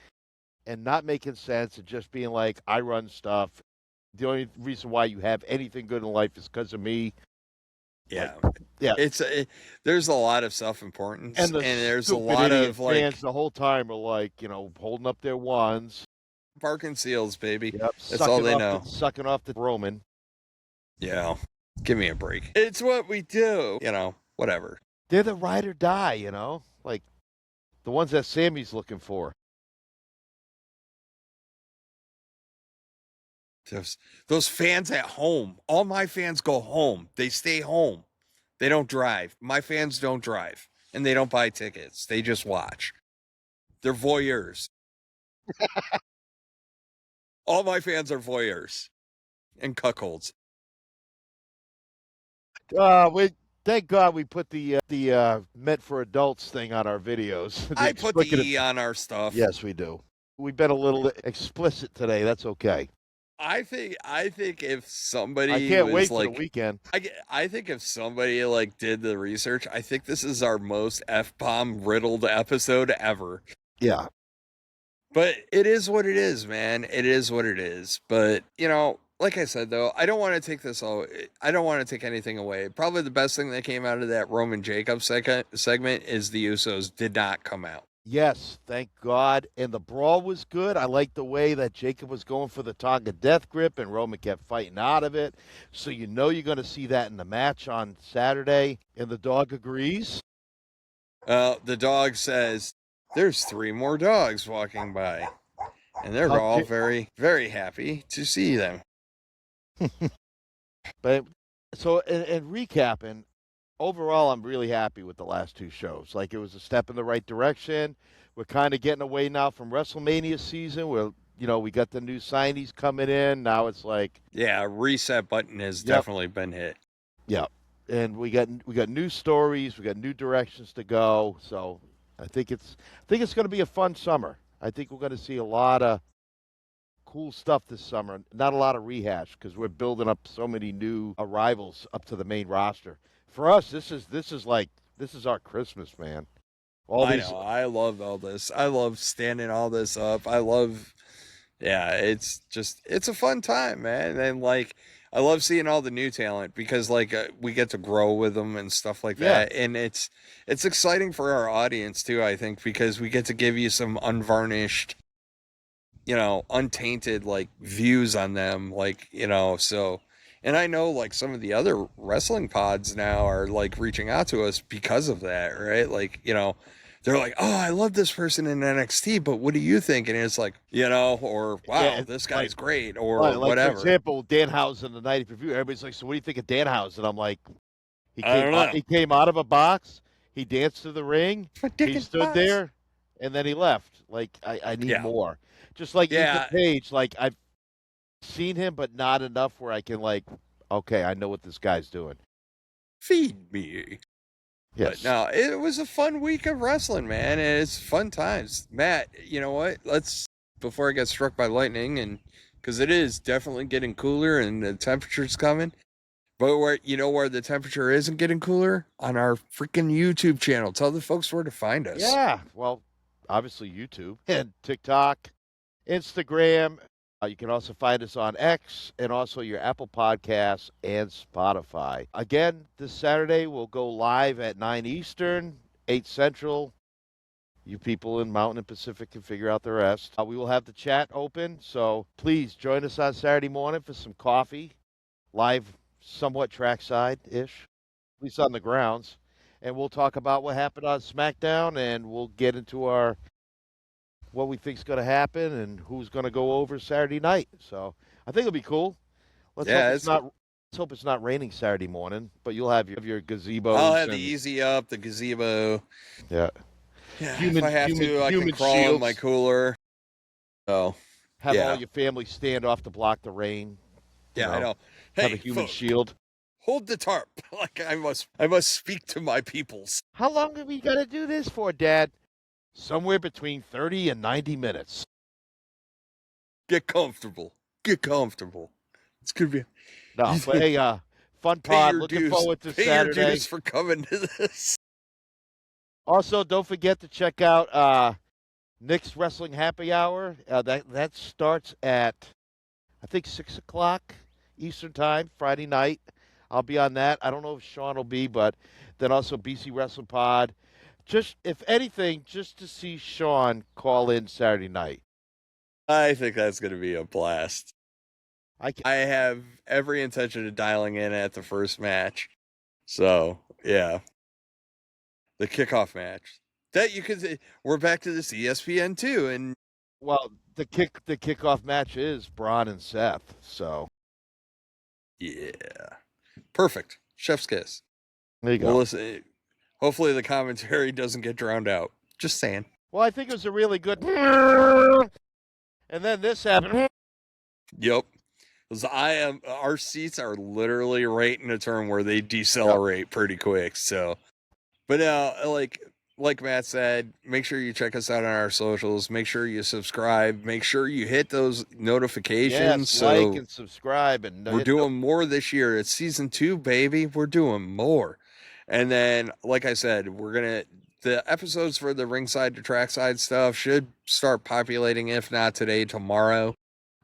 and not making sense and just being like, I run stuff. The only reason why you have anything good in life is because of me.
Yeah,
yeah.
There's a lot of self-importance, and there's a lot of like
fans the whole time are like, holding up their wands,
barking seals, baby.
Yep,
that's all they know.
Sucking off the Roman.
Yeah, give me a break. It's what we do, whatever.
They're the ride or die, like the ones that Sammy's looking for.
Those fans at home, all my fans go home. They stay home. They don't drive. My fans don't drive, and they don't buy tickets. They just watch. They're voyeurs. All my fans are voyeurs and cuckolds.
Thank God we put the meant for adults thing on our videos.
I put the E on our stuff.
Yes, we do. We've been a little explicit today. That's okay.
I think if somebody
I can't wait
for
the weekend.
I think if somebody like did the research, I think this is our most F-bomb riddled episode ever.
Yeah.
But it is what it is, man. It is what it is. But, like I said though, I don't want to take anything away. Probably the best thing that came out of that Roman Jacobs segment is the Usos did not come out.
Yes, thank God. And the brawl was good. I liked the way that Jacob was going for the Tongan death grip and Roman kept fighting out of it. So you're going to see that in the match on Saturday. And the dog agrees.
The dog says, there's 3 more dogs walking by. And they're all very, very happy to see them.
But so, and recapping, overall, I'm really happy with the last 2 shows. Like, it was a step in the right direction. We're kind of getting away now from WrestleMania season where, we got the new signees coming in. Now it's like...
Yeah, reset button has definitely been hit.
Yeah. And we got new stories. We got new directions to go. So I think it's going to be a fun summer. I think we're going to see a lot of cool stuff this summer. Not a lot of rehash because we're building up so many new arrivals up to the main roster. For us, this is our Christmas, man.
I know. I love all this. I love standing all this up. It's a fun time, man. And like, I love seeing all the new talent because like we get to grow with them and stuff like that. And it's exciting for our audience too, I think, because we get to give you some unvarnished, untainted like views on them. Like, so, and I know like some of the other wrestling pods now are like reaching out to us because of that, right? Like, they're like, oh, I love this person in NXT, but what do you think? And it's like, or wow, this guy's great, or whatever.
For example, Danhausen the night of review, everybody's like, so what do you think of Danhausen? I'm like, he came out of a box, he danced to the ring, he stood there, and then he left. Like, I need more. Just like Ethan Page, like I've seen him, but not enough where I can like, okay, I know what this guy's doing.
Feed me.
Yes.
But no, it was a fun week of wrestling, man, and it's fun times. Matt, you know what? Before I get struck by lightning, and because it is definitely getting cooler and the temperature's coming, but where the temperature isn't getting cooler? On our freaking YouTube channel. Tell the folks where to find us.
Yeah, well, obviously YouTube and TikTok, Instagram. You can also find us on X and also your Apple Podcasts and Spotify. Again, this Saturday we'll go live at 9 Eastern, 8 Central. You people in Mountain and Pacific can figure out the rest. We will have the chat open, so please join us on Saturday morning for some coffee, live, somewhat trackside-ish, at least on the grounds. And we'll talk about what happened on SmackDown, and we'll get into our what we think's going to happen and who's going to go over Saturday night. So I think it'll be cool. Let's hope it's not. Let's hope it's not raining Saturday morning, but you'll have your gazebos.
I'll have the easy up, the gazebo.
Yeah.
Yeah. If I have to, I can crawl in my cooler. So
have all your family stand off to block the rain.
Yeah, I know. Hey,
have a human shield.
Hold the tarp. Like I must speak to my peoples.
How long have we got to do this for, Dad? Somewhere between 30 and 90 minutes.
Get comfortable. Get comfortable. It's gonna be.
No, but hey, fun pod. Looking forward to Saturday.
Pay your dues for coming to this.
Also, don't forget to check out Nick's Wrestling Happy Hour. That starts at, I think, 6 o'clock Eastern Time, Friday night. I'll be on that. I don't know if Sean will be, but then also BC Wrestling Pod. Just, if anything, just to see Sean call in Saturday night.
I think that's going to be a blast. I have every intention of dialing in at the first match. So, yeah. The kickoff match. That you could, we're back to this ESPN too. And
well, the kickoff match is Braun and Seth. So,
yeah. Perfect. Chef's kiss.
There you go.
Well, listen, hopefully the commentary doesn't get drowned out. Just saying.
Well, I think it was a really good. And then this happened.
Yep. Our seats are literally right in a turn where they decelerate pretty quick. So, but like Matt said, make sure you check us out on our socials. Make sure you subscribe. Make sure you hit those notifications.
Yes, like and subscribe. And
we're doing more this year. It's season 2, baby. We're doing more. And then, like I said, the episodes for the ringside to trackside stuff should start populating, if not today, tomorrow.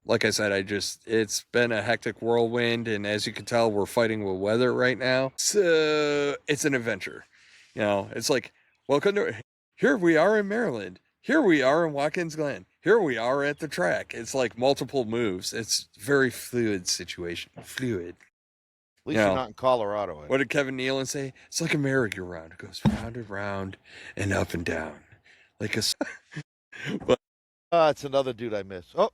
Like I said, it's been a hectic whirlwind, and as you can tell, we're fighting with weather right now. So it's an adventure. You know, it's like, welcome to, here we are in Maryland. Here we are in Watkins Glen. Here we are at the track. It's like multiple moves. It's a very fluid situation. Fluid.
At least you're not in Colorado.
What did Kevin Nealon say? It's like a merry-go-round. It goes round and round and up and down. Like a...
But it's another dude I miss. Oh.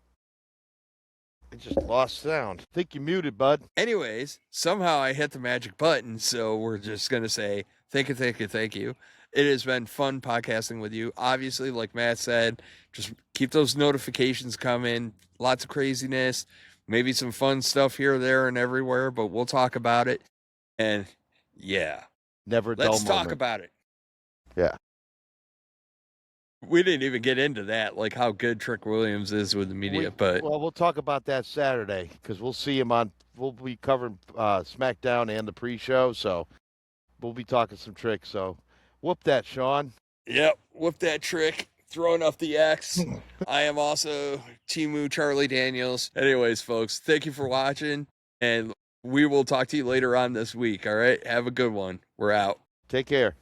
I just lost sound. Think you muted, bud.
Anyways, somehow I hit the magic button, so we're just going to say thank you, thank you, thank you. It has been fun podcasting with you. Obviously, like Matt said, just keep those notifications coming. Lots of craziness. Maybe some fun stuff here, there, and everywhere, but we'll talk about it. And, yeah. Let's talk about it.
Yeah.
We didn't even get into that, like how good Trick Williams is with the media, but...
Well, we'll talk about that Saturday, because we'll see him we'll be covering SmackDown and the pre-show, so we'll be talking some tricks, so whoop that, Sean.
Yep, whoop that Trick. Throwing up the X. I am also Timu Charlie Daniels. Anyways, folks, thank you for watching, and we will talk to you later on this week, all right? Have a good one. We're out.
Take care.